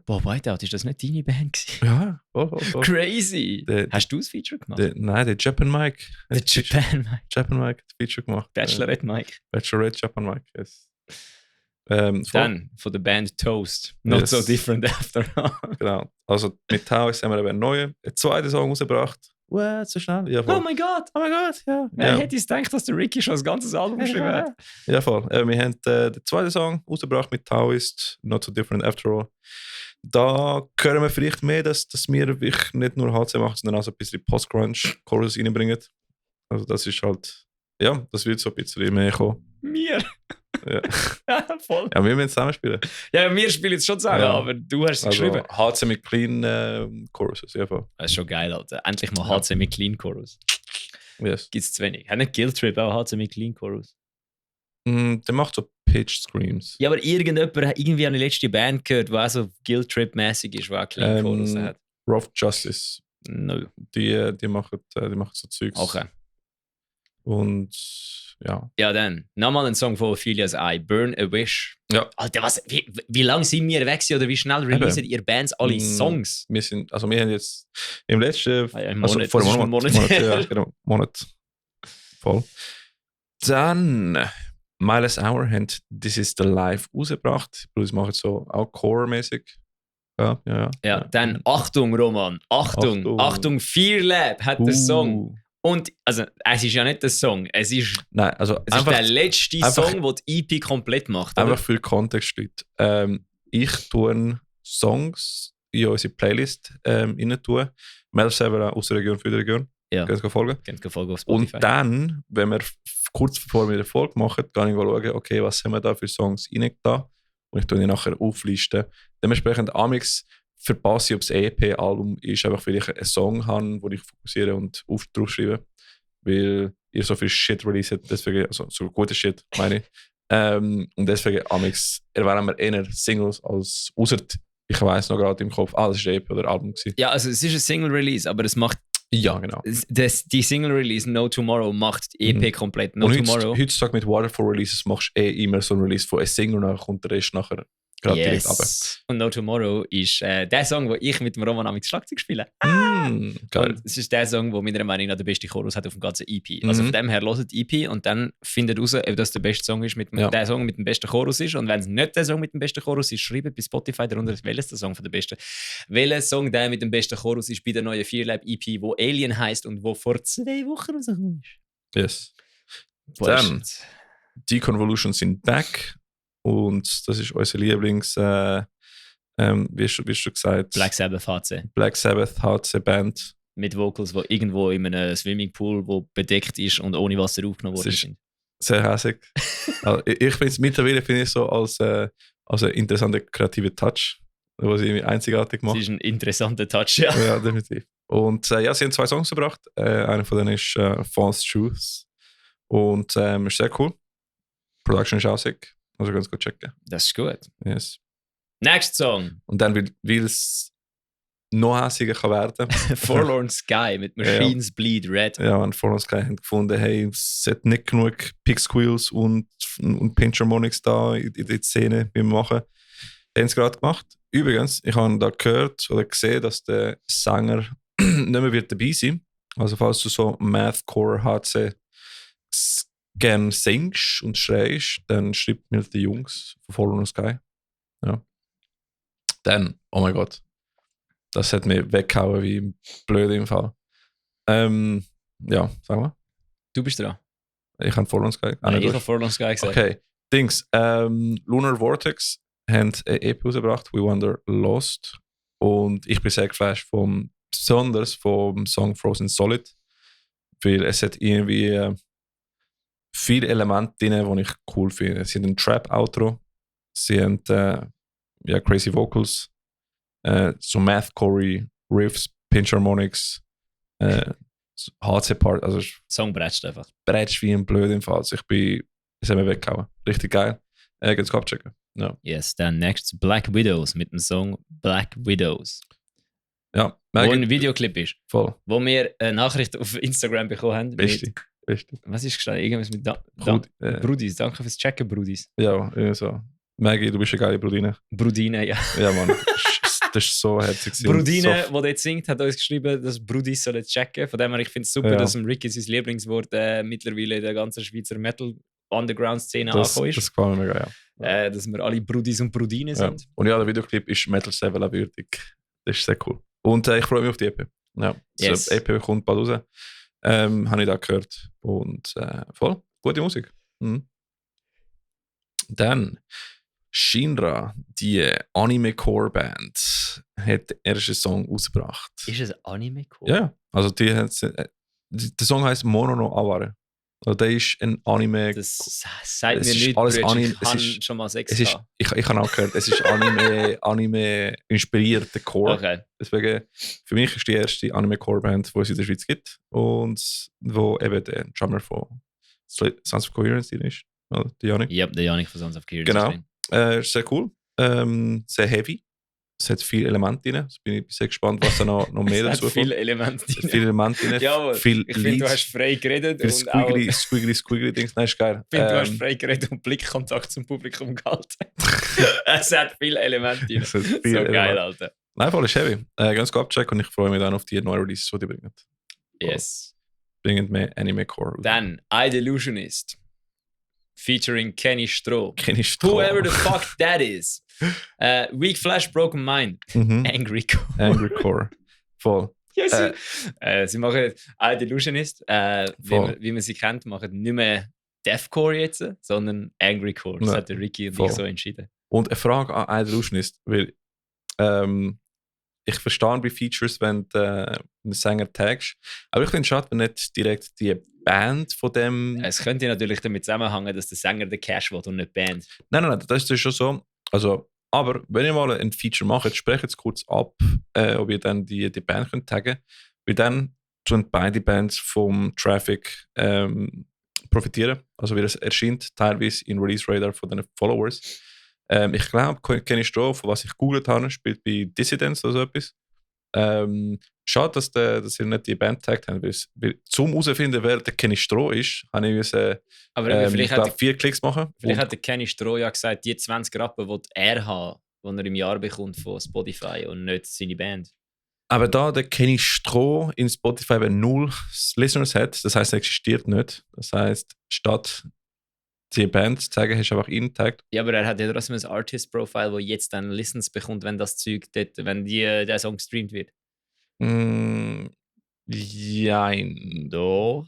Boah, Whiteout, ist das nicht deine Band gewesen? Ja, voll. Crazy! Der- Hast du das Feature gemacht? Nein, der Japan Mike. Der Japan Mike. Japan Mike hat ein Feature gemacht. Bachelorette Mike. Bachelorette Japan Mike, yes. Voll. Dann von der Band Toast. Not Yes. so different after all. Genau. Also mit Taos haben wir eben einen neuen, zweiten Song rausgebracht. What, so schnell? Ja, voll. Oh mein Gott! Oh mein Gott, ja. Wer hätte es gedacht, dass der Ricky schon das ganze Album geschrieben hat? Ja, voll. Wir haben den zweiten Song rausgebracht mit Taoist, Not So Different After All. Da hören wir vielleicht mehr, dass wir wirklich nicht nur HC machen, sondern auch so ein bisschen Post-Grunge-Chorus reinbringen. Also das ist halt, ja, das wird so ein bisschen mehr kommen. Wir? Ja, Ja, voll. ja wir müssen zusammen spielen. Ja, wir spielen jetzt schon zusammen, Ja. aber du hast es Also geschrieben. HC mit clean Choruses, ja voll. Das ist schon geil, Alter. Endlich mal HC mit Clean Chorus. Yes. Gibt es zu wenig. Hat nicht Guilt Trip auch HC mit Clean Chorus? Der macht so Pitch Screams. Ja, aber irgendwie habe ich die letzte Band gehört, die auch so Guilt Trip-mäßig ist, die auch Clean Chorus hat. Rough Justice. No. Die machen so Zeugs. Okay. Und ja. Ja, dann nochmal ein Song von Ophelia's Eye, Burn a Wish. Ja. Alter, wie lange sind wir weg oder wie schnell releasen ihr Bands alle Songs? Wir haben jetzt im letzten Monat, vor einem Monat. Ja, genau, Monat. Voll. Dann Miles Hour haben This Is The Life rausgebracht. Die machen so auch Core-mäßig. Ja, dann Achtung, Roman. Achtung, Fear Lab hat den Song. Und, also, es ist ja nicht der Song, es ist der letzte Song, der die EP komplett macht. Oder? Einfach für Kontext, Leute. Ich tue Songs in unsere Playlist rein tun. Mel Severa aus der Region für die Region. Ja. Könnt ihr folgen? Könnt ihr folgen auf Spotify. Und dann, wenn wir kurz bevor wir die Folge machen, kann ich schauen, okay, was haben wir da für Songs reingetan. Und ich tue die nachher auflisten. Dementsprechend amix verpasse ich, ob das EP-Album ist, einfach weil ich einen Song habe, wo ich fokussiere und draufschreibe. Weil ihr so viel Shit releaset, deswegen, also so gute Shit, meine ich. Und deswegen amix erwähnen wir eher Singles als, außer ich weiss noch gerade im Kopf, das war ein EP oder Album gewesen. Ja, also es ist ein Single-Release, aber es macht. Ja, genau. Die Single-Release No Tomorrow macht die EP komplett. No und Tomorrow. Heutzutage mit Waterfall-Releases machst du immer so ein Release von einem Single und dann kommt der Rest nachher gerade direkt runter. Und No Tomorrow ist der Song, den ich mit dem Roman am Schlagzeug spiele. Geil. Und es ist der Song, der meiner Meinung nach der beste Chorus hat auf dem ganzen EP. Also von dem her hört die EP und dann findet raus, ob das der beste Song ist, der Song mit dem besten Chorus ist. Und wenn es nicht der Song mit dem besten Chorus ist, schreibt bei Spotify darunter, welches der Song von der besten. Welcher Song der mit dem besten Chorus ist bei der neuen Fear Lab EP, wo Alien heisst und wo vor 2 Wochen rausgekommen ist. Yes. Dann Deconvolution sind back. Und das ist unser Lieblings, wie schon gesagt, Black Sabbath HC. Black Sabbath HC Band. Mit Vocals, die irgendwo in einem Swimmingpool, wo bedeckt ist und ohne Wasser aufgenommen worden sind. Sehr hässlich. Also, ich finde es mittlerweile so als ein interessanter kreativer Touch, was sie einzigartig macht. Das ist ein interessanter Touch, ja. Ja, definitiv. Und sie haben 2 Songs gebracht. Einer von denen ist False Truths. Und ist sehr cool. Production ist auch sick. Also ganz gut checken. Das ist gut. Yes. Next Song. Und dann, weil es noch hässiger kann werden. Forlorn Sky mit Machines Bleed Red. Ja, und Forlorn Sky haben gefunden, hey, es hat nicht genug Pick Squeals und Pinch Harmonics da in der Szene beim Machen. Haben sie gerade gemacht. Übrigens, ich habe da gehört oder gesehen, dass der Sänger nicht mehr wird dabei sein. Also falls du so Mathcore HC gerne singst und schreist, dann schreibt mir die Jungs von Forlorn Sky. Ja. Dann, oh mein Gott, das hat mich weggehauen wie blöd im Fall. Ja, sag mal. Du bist dran. Ich habe Forlorn Sky. Nein, ich habe Forlorn Sky gesagt. Okay, Dings. Lunar Vortex haben eine EP rausgebracht, We Wander Lost. Und ich bin sehr geflasht besonders vom Song Frozen Solid, weil es hat irgendwie viele Elemente drin, die ich cool finde. Sie haben ein Trap-Outro, sie haben crazy Vocals, so Mathcore, Riffs, Pinch Harmonics, HC-Part, also Song bretscht einfach. Bretscht wie ein blöd im Fall. Also es hat mir weggehauen. Richtig geil. Geht's abchecken. Ja. Yes, dann next Black Widows mit dem Song Black Widows. Ja. Wo ein Videoclip ist. Voll. Wo wir eine Nachricht auf Instagram bekommen haben. Richtig. Was ist gestanden? Irgendwas mit Brudis. Danke fürs Checken, Brudis. Ja, irgendwie so. Maggie, du bist eine geile Brudine. Brudine, ja. Ja, Mann. Das ist so herzig. Brudine, die dort singt, hat uns geschrieben, dass Brudis sollen checken. Von dem her, ich finde es super, dass Ricky sein Lieblingswort mittlerweile in der ganzen Schweizer Metal-Underground-Szene angekommen ist. Das gefällt mir mega, ja. Dass wir alle Brudis und Brudine sind. Und ja, der Videoclip ist Metal Sevilla würdig. Das ist sehr cool. Und ich freue mich auf die EP. Ja, yes. Die EP kommt bald raus. Habe ich da gehört. Und voll, gute Musik. Mhm. Dann Shinra, die Anime-Core-Band, hat den ersten Song rausgebracht. Ist es Anime-Core? Ja, also der Song heisst Mono no Aware. Also der ist ein Anime. Das sagt mir nicht, alles Anime. Ich kann schon mal 6 ich habe auch gehört, es ist Anime-inspirierte Core. Okay. Deswegen, für mich ist die erste Anime-Core-Band, die es in der Schweiz gibt und wo eben der Drummer von Sons of Coherence drin ist. oder? Der Yannick. Ja, der Yannick von Sons of Kieran. Genau. Ist sehr cool. Sehr heavy. Es hat viele Elemente drin. Also bin ich sehr gespannt, was da noch mehr dazu kommt. Viele Elemente drin. Viele Elemente drin. Ja, viel ich finde, du hast frei geredet. Viel squiggly Dings. Nein, ist geil. Ich finde, du hast frei geredet und Blickkontakt zum Publikum gehalten. Es hat viele Elemente drin. So geil, Alter. Nein, voll ist heavy. Ganz gut abchecken und ich freue mich dann auf die neuen Releases, die bringen. Yes. Bringen mehr Anime Core. Dann Idelusionist. Featuring Kenny Stroh. Whoever the fuck that is. Weak Flash, Broken Mind. Angry Core. Voll. Yes. Sie machen Idelusionist, wie man sie kennt, machen nicht mehr Deathcore jetzt, sondern Angry Core. Das hat der Ricky und ich so entschieden. Und eine Frage an Idelusionist, weil ich verstehe bei Features, wenn du einen Sänger tagst, aber ich finde es schade, wenn nicht direkt die Band von dem... Es könnte natürlich damit zusammenhängen, dass der Sänger den Cash will und nicht die Band. Nein, das ist schon so. Also, aber wenn ihr mal ein Feature macht, sprecht jetzt kurz ab, ob ihr dann die Band könnt taggen, weil dann tun beide Bands vom Traffic profitieren. Also wie das erscheint teilweise in Release Radar von den Followers. Ich glaube, Kenny Stroh, von was ich gegoogelt habe, spielt bei Dissidents oder so etwas. Schade, dass ihr nicht die Band taggt habt, weil zum herausfinden, wer der Kenny Stroh ist, habe ich vielleicht 4 Klicks machen. Vielleicht hat der Kenny Stroh ja gesagt, die 20 Rappen, die er hat, die er im Jahr bekommt von Spotify und nicht seine Band. Aber da der Kenny Stroh in Spotify 0 Listeners hat, das heisst, er existiert nicht. Das heisst, statt die Band zu zeigen, hast du einfach ihn getaggt. Ja, aber er hat ja trotzdem ein Artist-Profile, wo jetzt dann Listens bekommt, wenn das Zeug dort, wenn der Song gestreamt wird. Jein. Doch.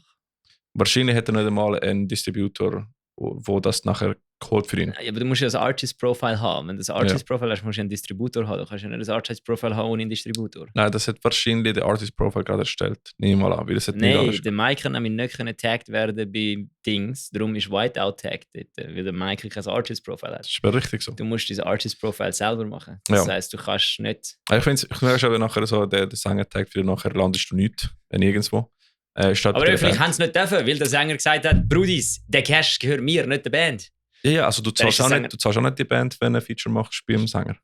Wahrscheinlich hat er nicht einmal einen Distributor, wo das nachher geholt für ihn. Ja, aber du musst ja ein Artist-Profile haben. Wenn du ein Artist-Profile hast, musst du einen Distributor haben. Du kannst ja nicht ein Artist-Profile haben ohne einen Distributor. Nein, das hat wahrscheinlich der Artist-Profile gerade erstellt. Nehme ich mal an, weil das hat Nein, der Mike kann nämlich nicht getaggt werden bei Dings. Darum ist Whiteout tagged dort, weil der Mike kein Artist-Profile hat. Das ist richtig so. Du musst dieses Artist-Profile selber machen. Das heisst, du kannst nicht... Ich finde es nachher so, der Sänger taggt, weil nachher landest du nicht nirgendwo. Aber vielleicht haben sie nicht dürfen, weil der Sänger gesagt hat, Brudis, der Cash gehört mir, nicht der Band. Ja, also du zahlst auch nicht die Band, wenn du ein Feature machst beim Sänger.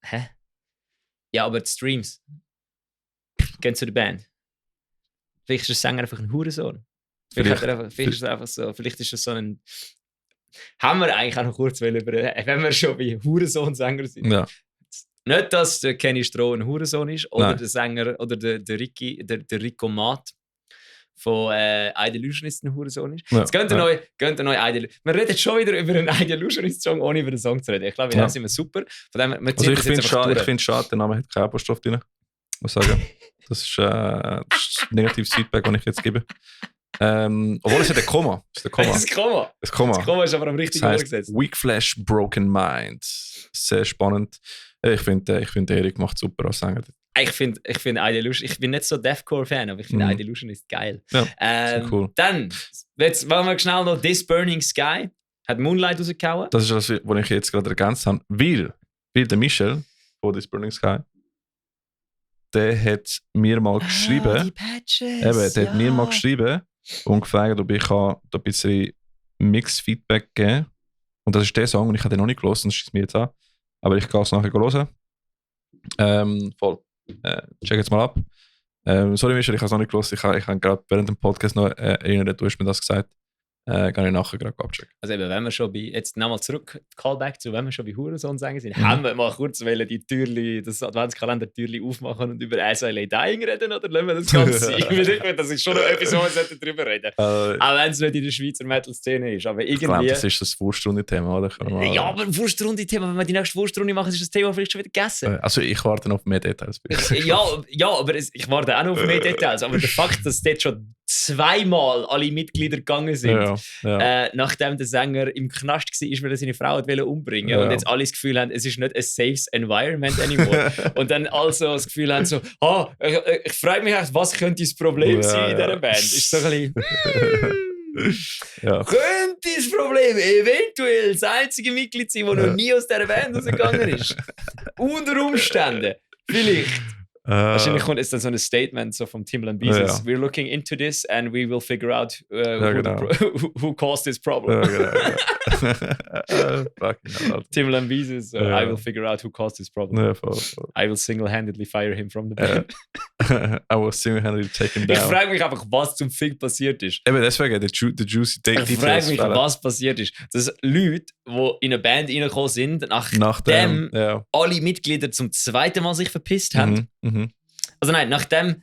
Hä? Ja, aber die Streams gehen zu der Band. Vielleicht ist der Sänger einfach ein Hurensohn. Vielleicht ist es so ein... Haben wir eigentlich auch noch kurz über... Wenn wir schon bei Hurensohn-Sänger sind. Ja. Nicht, dass der Kenny Stroh ein Hurensohn ist oder der Sänger oder der Rico Maat von Idelusionist ein Hurensohn ist. Jetzt geht der neue Idelusionist. Wir reden schon wieder über einen Idelusionist-Song, ohne über den Song zu reden. Ich glaube, wir sind super. Von dem, ich finde es schade, der Name hat keinen Apostroph drin. Muss sagen. Das ist negatives Feedback, das ich jetzt gebe. Obwohl es ist ein Komma. Das Komma ist aber am richtigen Ort gesetzt. Weak Flash, Broken Mind. Sehr spannend. Ich finde, Erik macht super als Sänger. Ich finde Idelusion, ich bin nicht so Deathcore-Fan, aber ich finde Idelusion ist geil. Ja, cool. Dann, jetzt wollen wir schnell noch This Burning Sky. Hat Moonlight rausgehauen. Das ist das, was ich jetzt gerade ergänzt habe. Weil der Michel von This Burning Sky, der hat mir mal geschrieben. Die Patches, der hat mir mal geschrieben und gefragt, ob ich ein bisschen Mix-Feedback geben kann. Und das ist der Song und ich habe den noch nicht gelesen, das schießt mir jetzt an. Aber ich kann es nachher hören. Voll. Check jetzt mal ab. Sorry Michel, ich habe es noch nicht gelesen. Ich habe gerade während dem Podcast noch erinnert, du hast mir das gesagt. Kann ich nachher gerade abchecken. Also eben, wenn wir schon bei, jetzt nochmal zurück, Callback zu, wenn wir schon bei Hurensohn sagen sind, haben wir mal kurz die Türli, das Adventskalender-Türli aufmachen und über SLA Dying reden, oder lassen wir das Ganze sein? Ich finde, das ist schon noch etwas, wo wir drüber reden. Auch wenn es nicht in der Schweizer Metal-Szene ist, aber irgendwie... Ich glaube, das ist das Wurstrunde-Thema, oder? Ja, aber ein Wurstrunde-Thema, wenn wir die nächste Wurstrunde machen, ist das Thema vielleicht schon wieder gegessen. Also ich warte noch auf mehr Details. Ja, aber ich warte auch noch auf mehr Details, aber der Fakt, dass dort schon zweimal alle Mitglieder gegangen sind, nachdem der Sänger im Knast war, weil er seine Frau umbringen wollte und jetzt alle das Gefühl haben, es ist nicht ein safe environment anymore. Und dann also das Gefühl haben, so, ich frage mich echt, was könnte das Problem sein in dieser Band? Ist so ein bisschen... Könnte das Problem eventuell das einzige Mitglied sein, das noch nie aus dieser Band rausgegangen ist? Unter Umständen. Vielleicht. Wahrscheinlich kommt jetzt dann so ein Statement so vom Tim Lambesis. We're looking into this and we will figure out who caused this problem. Tim Lambesis, I will figure out who caused this problem. Ja, voll. I will single-handedly fire him from the band. I will single-handedly take him down. Ich frage mich einfach, was zum Fick passiert ist. Eben deswegen, der Juicy Details. Ich frage mich, was passiert ist. Dass Leute, die in eine Band reingekommen sind, nachdem alle Mitglieder zum zweiten Mal sich verpisst haben. Also nein, nachdem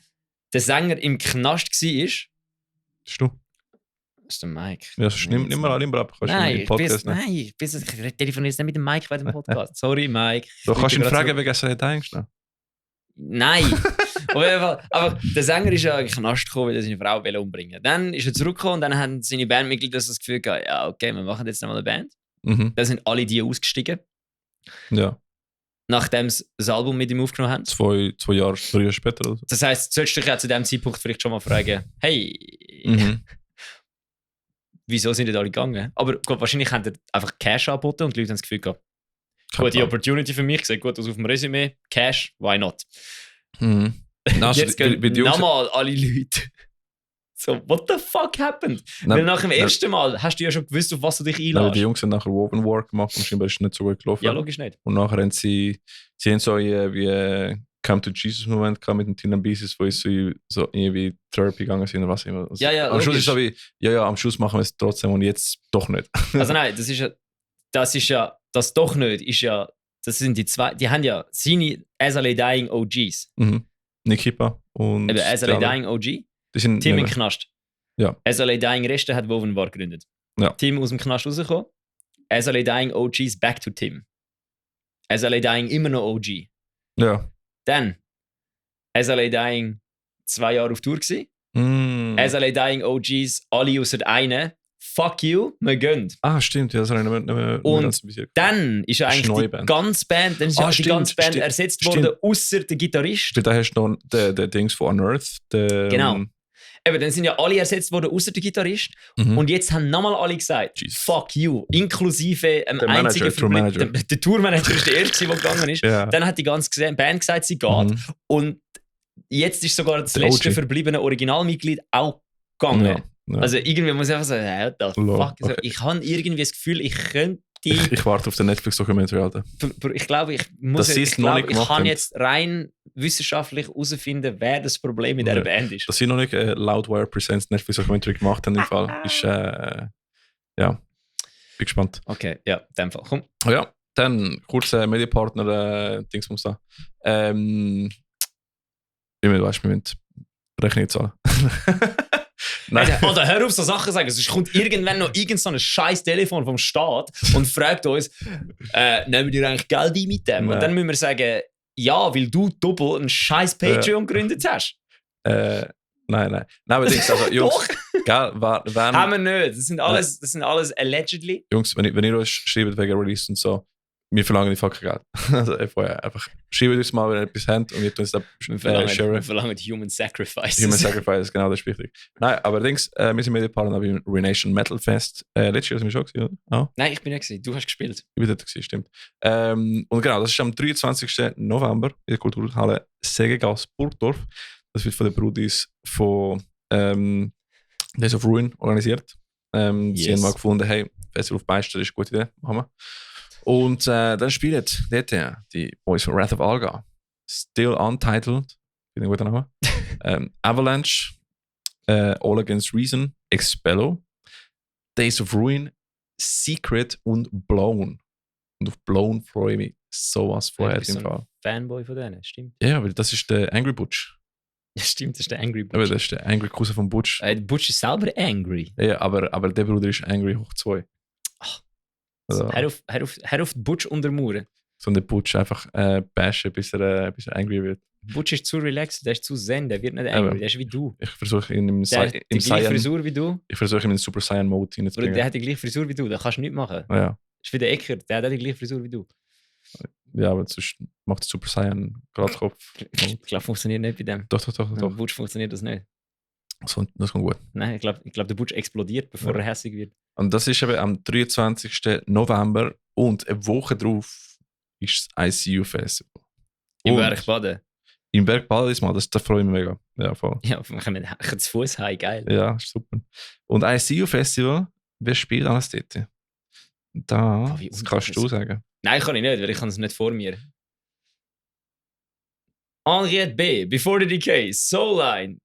der Sänger im Knast war. Bist du? Das ist der Mike. Ja, das nimm mal ab. Nein, ich telefoniere jetzt nicht mit dem Mike bei dem Podcast. Sorry, Mike. Du kannst ihn fragen, wegen SLA Dying. Nein. Aber der Sänger ist ja in den Knast gekommen, weil er seine Frau umbringen wollte. Dann ist er zurückgekommen und dann haben seine Bandmitglieder das Gefühl gehabt, ja, okay, wir machen jetzt nochmal eine Band. Dann sind alle die ausgestiegen. Ja. Nachdem sie das Album mit ihm aufgenommen haben. 3 Jahre später. Oder so. Das heisst, solltest du dich ja zu dem Zeitpunkt vielleicht schon mal fragen, hey, wieso sind die alle gegangen? Aber gut, wahrscheinlich haben die einfach Cash angeboten und die Leute haben das Gefühl gehabt, gut, die Opportunity für mich, sieht gut aus auf dem Resümee, Cash, why not? Also, jetzt gehen nochmal alle Leute. So, what the fuck happened? Weil nach dem ersten Mal hast du ja schon gewusst, auf was du dich einlässt. Die Jungs haben nachher Woven War gemacht und scheinbar ist es nicht so gut gelaufen. Ja, logisch nicht. Und nachher haben sie haben so wie Come to Jesus Moment mit dem Tim Lambesis, wo sie so irgendwie Therapy gegangen sind oder was immer. Also, ja, am Schluss ist es so wie, am Schluss machen wir es trotzdem und jetzt doch nicht. Also nein, das doch nicht ist ja, das sind die zwei, die haben ja seine SLA Dying OGs. Nikipa und eben SLA Dying OG. Tim im Knast. Ja. SLA Dying Reste hat Woven War gegründet. Ja. Tim aus dem Knast rausgekommen. SLA Dying OGs back to Tim. SLA Dying immer noch OG. Ja. Dann SLA Dying 2 Jahre auf Tour gewesen. SLA Dying OGs, alle außer einen. Fuck you, wir gehen. Stimmt, ja, das habe ich nicht mehr und dann ist ja eigentlich die ganze Band, ersetzt worden, außer der Gitarrist. Da hast du noch den Dings von Unearth. Genau. Eben, dann sind ja alle ersetzt worden, außer der Gitarrist. Und jetzt haben nochmal alle gesagt, fuck you, inklusive einem einzigen der Tourmanager ist der Erste, der gegangen ist. Dann hat die ganze Band gesagt, sie geht. Und jetzt ist sogar das letzte verbliebene Originalmitglied auch gegangen. Ja. Also irgendwie muss ich einfach sagen, what the fuck? Okay. Ich habe irgendwie das Gefühl, ich könnte... Ich warte auf den Netflix-Dokumentary, Alter. Ich glaube, ich kann jetzt rein wissenschaftlich herausfinden, wer das Problem in dieser Band ist. Dass sie noch nicht Loudwire Presents Netflix-Dokumentary gemacht haben, im Fall, ist, bin gespannt. Okay, ja, in dem Fall. Komm. Ja, dann kurz Medienpartner, Dings muss da. Wie du weißt, wir müssen Rechnung zahlen. Oder hör auf, so Sachen zu sagen. Sonst kommt irgendwann noch irgend so ein scheiß Telefon vom Staat und fragt uns, nehmen wir eigentlich Geld ein mit dem? Und dann müssen wir sagen, ja, weil du doppelt einen scheiß Patreon gegründet hast. Nein. Aber Dings, also Jungs, gell, haben wir nicht. Das sind alles allegedly. Jungs, wenn ihr euch schreibt wegen Release und so, wir verlangen die fucking Geld. Also einfach schreibt uns mal, wenn ihr etwas habt und wir tun es dann share. Wir verlangen Human Sacrifice. Human Sacrifice, genau, das ist wichtig. Nein, aber allerdings, wir sind Medienpartner beim Renation Metal Fest. Letztes Jahr sind wir schon gewesen, oder? Oh. Nein, ich bin nicht gewesen. Du hast gespielt. Ich bin dort gewesen, stimmt. Und genau, das ist am 23. November in der Kulturhalle Segegas Burgdorf. Das wird von den Brudis von Days of Ruin organisiert. Sie haben mal gefunden, hey, Festival auf Beister ist eine gute Idee, machen wir. Und dann spielen dort die Boys von Wrath of Alga, Still Untitled, finde ich ein guter Name, Avalanche, All Against Reason, Expello, Days of Ruin, Secret und Blown. Und auf Blown freue ich mich sowas vorher im Fall. Fanboy von denen, stimmt. Ja, weil das ist der Angry Butch. Ja, stimmt, das ist der Angry Butch. Aber das ist der Angry Cousin von Butch. Butch ist selber angry. Ja, aber der Bruder ist angry hoch 2. Also, hör auf Butch untermauern. Sondern Butch einfach bashen, bis er angry wird. Butch ist zu relaxed, der ist zu zen, der wird nicht angry, der ist wie du. Ich versuche ihn im die gleiche Frisur wie du. Ich versuche ihn in den Super Saiyan Mode hineinzubringen. Der hat die gleiche Frisur wie du, da kannst du nichts machen. Ja. Das ist wie der Ecker, der hat die gleiche Frisur wie du. Ja, aber sonst macht der Super Saiyan gerade Kopf. Ich glaube, funktioniert nicht bei dem. Doch. Butch funktioniert das nicht. Das kommt gut. Nein, ich glaube, der Butch explodiert, bevor er hässlich wird. Und das ist eben am 23. November und eine Woche drauf ist das ICU Festival. In Werkbaden. Im Berg Paradies mal, das freue ich mich mega. Ja, voll. Ja, wir können zu Fuß heim, geil. Ja, ist super. Und ICU Festival, wer spielt alles dort? Das kannst du sagen. Nein, kann ich nicht, weil ich kann es nicht vor mir. Henriette B., Before the Decay, Soulline,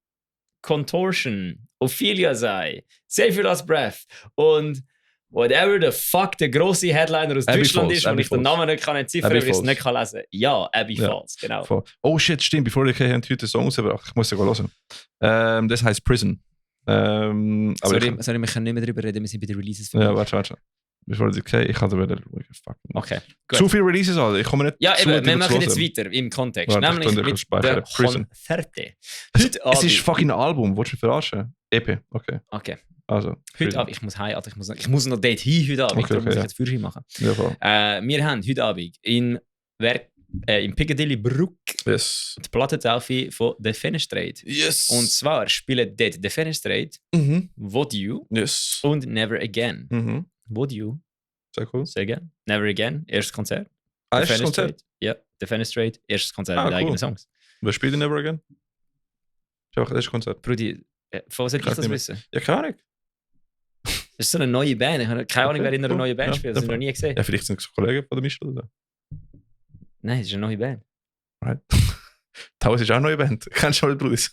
Contortion, Ophelia Sei, Save Your Last Breath und whatever the fuck der grosse Headliner aus Deutschland ist, und ich den Namen nicht kann entziffern, weil ich es nicht kann lesen. Ja, Abbey Falls, genau. Voll. Oh shit, stimmt, Before the Decay haben heute einen Song rausgebracht. Ich muss ja hören. Das heisst Prison. Aber sorry, wir können nicht mehr darüber reden, wir sind bei den Releases. Ja, warte. Bevor die okay, ich hatte wieder. Okay, gut. Zu viele Releases, also ich komme nicht. Ja, eben, wir machen jetzt weiter im Kontext. Warte, nämlich mit der Konzerte. Es ist fucking ein Album, willst du mich verarschen? EP, okay. Also. Heute Abend, ich muss heim, ich muss noch dort hin heute Abend, darum muss ich jetzt Führerschein machen. Ja, voll. Wir haben heute Abend in Piccadilly Brook die Plattentaufe von The Fenestrate. Yes! Und zwar spielen dort The Fenestrate, Would You und Never Again. Would You? Sehr cool. Sehr gerne. Never Again, erstes Konzert. Erstes Konzert? Ja, The Fenestrate, erstes Konzert mit eigenen Songs. Wer spielt Never Again? Ist auch das erste Konzert. Brudi, von was hätte ich das wissen? Ja, keine Ahnung. Das ist so eine neue Band. Ich habe keine Ahnung, wer in einer neuen Band spielt. Das habe ich noch nie gesehen. Ja, vielleicht sind es Kollegen von der Michel oder so. Nein, es ist eine neue Band. Right. Taus ist auch eine neue Band. Kennst du alle Brudis?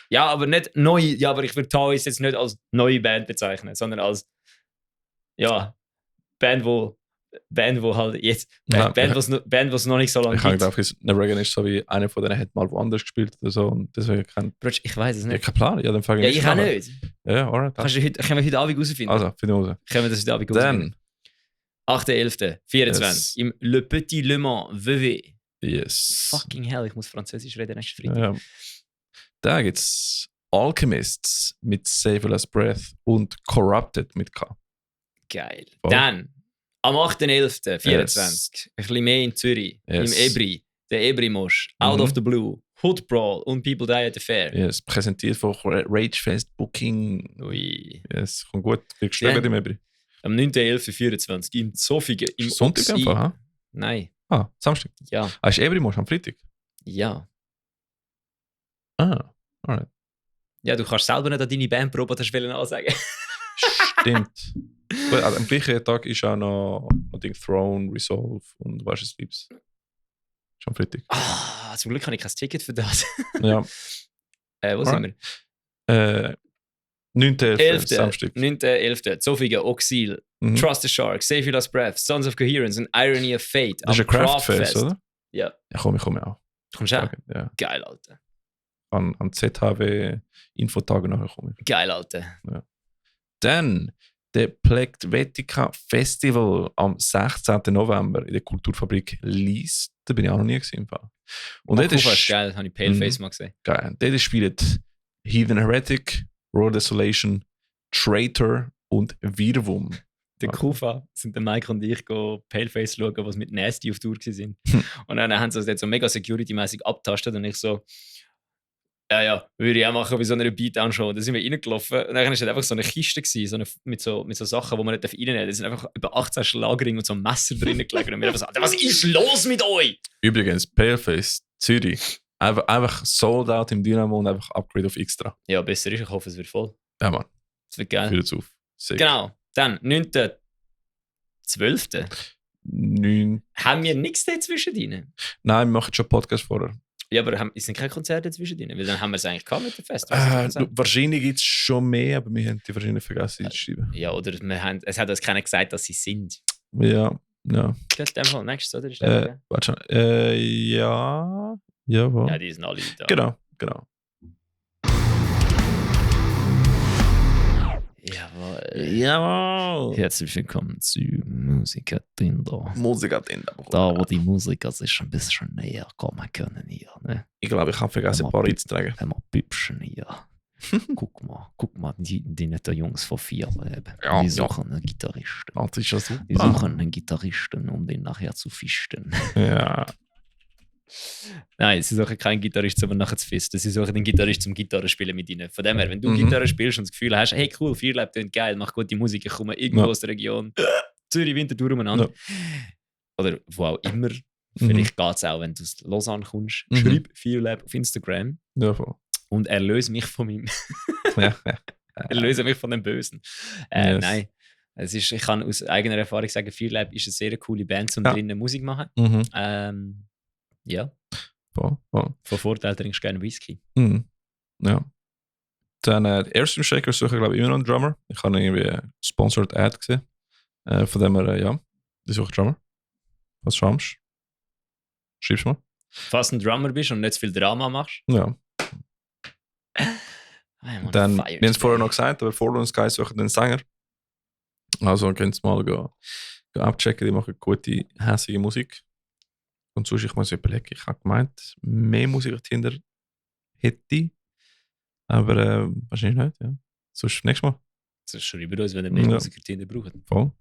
Ja, aber nicht neu. Ja, aber ich würde Taus jetzt nicht als neue Band bezeichnen, sondern als Band, wo halt jetzt Band, was noch nicht so lange gibt. Ich habe gedacht, Never Again ist so wie einer von denen hat mal woanders gespielt oder so und deswegen ich weiß es nicht. Ich habe keinen Plan. Ja, dann frage ich auch nicht. Ja, alright. Können wir heute Abend rausfinden? Also, finden wir raus. Können wir das heute Abend rausfinden? 8.11.24 im Le Petit Le Mans VW. Yes. Fucking hell, ich muss Französisch reden nächsten Freitag. Ja. Da gibt es Alchemists mit Save Your Last Breath und Corrupted mit K. Geil. Oh. Dann, am 8.11.24, ein bisschen mehr in Zürich, im Ebri, der Ebri-Mosch, Out of the Blue, Hood Brawl und People Die at the Fair. Yes, präsentiert von Ragefest Booking. Ui. Yes, kommt gut. Wie geschlagen im Ebri. Am 9.11.24 im Zofingen, im Sonntag einfach, ha? Nein. Samstag? Ja. Ist Ebri-Mosch am Freitag? Ja. Alright. Ja, du kannst selber nicht an deine Bandprobe ansagen. Stimmt. Gut, also am gleichen Tag ist auch noch Throne, Resolve und was ist Liebs. Schon Freitag. Zum Glück habe ich kein Ticket für das. Ja. Wo sind wir? 9.11. Samstag. 9.11. Zofingen, Oxil, Trust the Shark, Save Your Last Breath, Sons of Coherence und Irony of Fate. Das ist ein Craftfest, oder? Ja. Ja, komm, ich komme auch. Kommst du auch? Ja. Geil, Alter. An ZHW Infotage nachher komme ich. Geil, Alter. Ja. Dann der Plektvetica Festival am 16. November in der Kulturfabrik Lies. Da bin ich auch noch nie gesehen. Und das ist geil, habe ich Paleface mal gesehen. Geil. Dort spielt Heathen Heretic, Royal Desolation, Traitor und Wirwum. Der Kufa sind der Mike und ich Paleface schauen, was mit Nasty auf Tour waren. Und dann haben sie das so mega security-mäßig abtastet und ich so, ja, würde ich auch machen bei so einer Beatdown-Show. Da sind wir reingelaufen und dann war es einfach so eine Kiste gewesen, mit so Sachen, die man nicht reinnehmen darf. Da sind einfach über 18 Schlagringe und so ein Messer drinnen gelegen. Und wir haben gesagt, was ist los mit euch? Übrigens, Paleface, Zürich, einfach sold out im Dynamo und einfach Upgrade auf extra. Ja, besser ist, ich hoffe, es wird voll. Ja, Mann. Es wird geil. Fühlt es auf. Sick. Genau, dann 9.12. Haben wir nichts dazwischen drin? Nein, wir machen schon Podcast vorher. Ja, aber es sind keine Konzerte zwischen denen, weil dann haben wir es eigentlich gehabt mit dem Fest. Wahrscheinlich gibt es schon mehr, aber wir haben die wahrscheinlich vergessen zu schreiben. Ja, oder es hat uns keiner gesagt, dass sie sind. Ja. Das ist in dem Fall nächstes, oder? Warte schon. Ja. Jawohl. Ja, die sind alle da. Genau. Jawohl. Herzlich willkommen zu Musiker-Tinder. Musiker-Tinder. Da, wo die Musiker sich ein bisschen näher kommen können hier. Ne? Ich glaube, ich habe vergessen, ein paar einzutragen. Wenn wir Püppchen hier. Guck mal, die netten Jungs von 4 eben. Ja, die suchen einen Gitarristen. Das ist ja super. Die suchen einen Gitarristen, um den nachher zu fisten. Ja. Nein, sie suchen keinen Gitarrist, um nachher zu fisten. Sie suchen den Gitarrist zum Gitarrespielen mit ihnen. Von dem her, wenn du Gitarre spielst und das Gefühl hast, hey cool, Fearlab tönt geil, mach gute Musik, ich komme irgendwo aus der Region, Zürich, Winterthur umeinander. Oder wo auch immer Vielleicht geht es auch, wenn du aus Lausanne kommst. Schreib Fearlab auf Instagram. Ja, voll. Und erlöse mich von meinem. Erlöse mich von dem Bösen. Yes. Nein. Ich kann aus eigener Erfahrung sagen, Fearlab ist eine sehr coole Band, um drinnen Musik zu machen. Ja. Voll. Von Vorteil trinkst du gerne Whisky. Ja. Dann Airstream Shaker suche ich glaube immer noch einen Drummer. Ich habe irgendwie eine Sponsored Ad gesehen. Von dem her, ja, ich suche Drummer. Was schaust du? Schreibst du mal. Falls du ein Drummer bist und nicht zu viel Drama machst. Ja. Dann, wir haben es vorher noch gesagt, aber Forlorn Sky suchen den Sänger. Also könnt ihr mal go abchecken, die machen gute, hässliche Musik. Und sonst, ich muss überlegen, ich habe gemeint, mehr Musik dahinter hätte. Aber wahrscheinlich nicht, ja. Sonst nächstes Mal. Das schreiben wir uns, wenn ihr mehr Musiker dahinter braucht. Voll.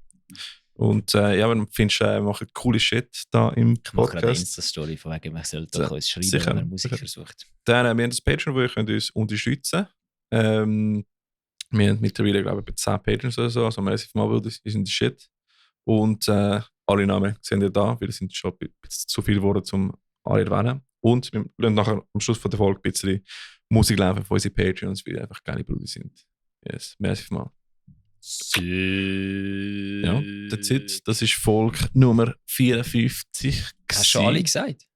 Und ja, wenn du findest, wir machen coole Shit da im Podcast. Ich mache gerade eine Insta-Story von wegen, man sollte doch uns schreiben, sicher, wenn man Musiker sucht. Dann, wir haben das Patreon, wo ihr könnt uns unterstützen könnt. Wir haben mittlerweile, glaube ich, bei 10 Patrons oder so, also massiv mal, weil das ist in der Shit. Und alle Namen sehen ihr da, weil es sind schon ein bisschen zu viel geworden, um alle zu erwähnen. Und wir lassen nachher am Schluss von der Folge ein bisschen Musik laufen von unseren Patreons, weil die einfach geile Brüder sind. Yes, massiv mal. Ja, that's it. Das ist Folge Nummer 54. Hast du schon alle gesagt?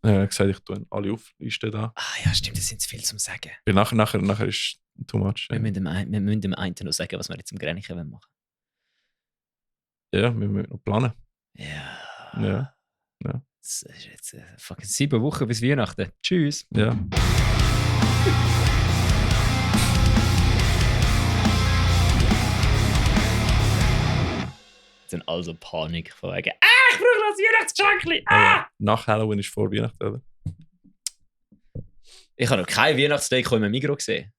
Ja, gesagt, ich tue alle auflisten da. Ah ja, stimmt, das sind zu viel zum Sagen. Weil nachher ist too much. Wir müssen dem einen noch sagen, was wir jetzt im Grenchen machen wollen. Ja, wir müssen noch planen. Ja. Das ist jetzt fucking 7 Wochen bis Weihnachten. Tschüss. Ja. Dann also Panik von wegen, ich brauche das Weihnachtsgeschenk! Nach Halloween ist vor Weihnachten, oder? Ich habe noch kein Weihnachtsdeko in meinem Migros gesehen.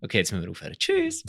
Okay, jetzt müssen wir aufhören. Tschüss!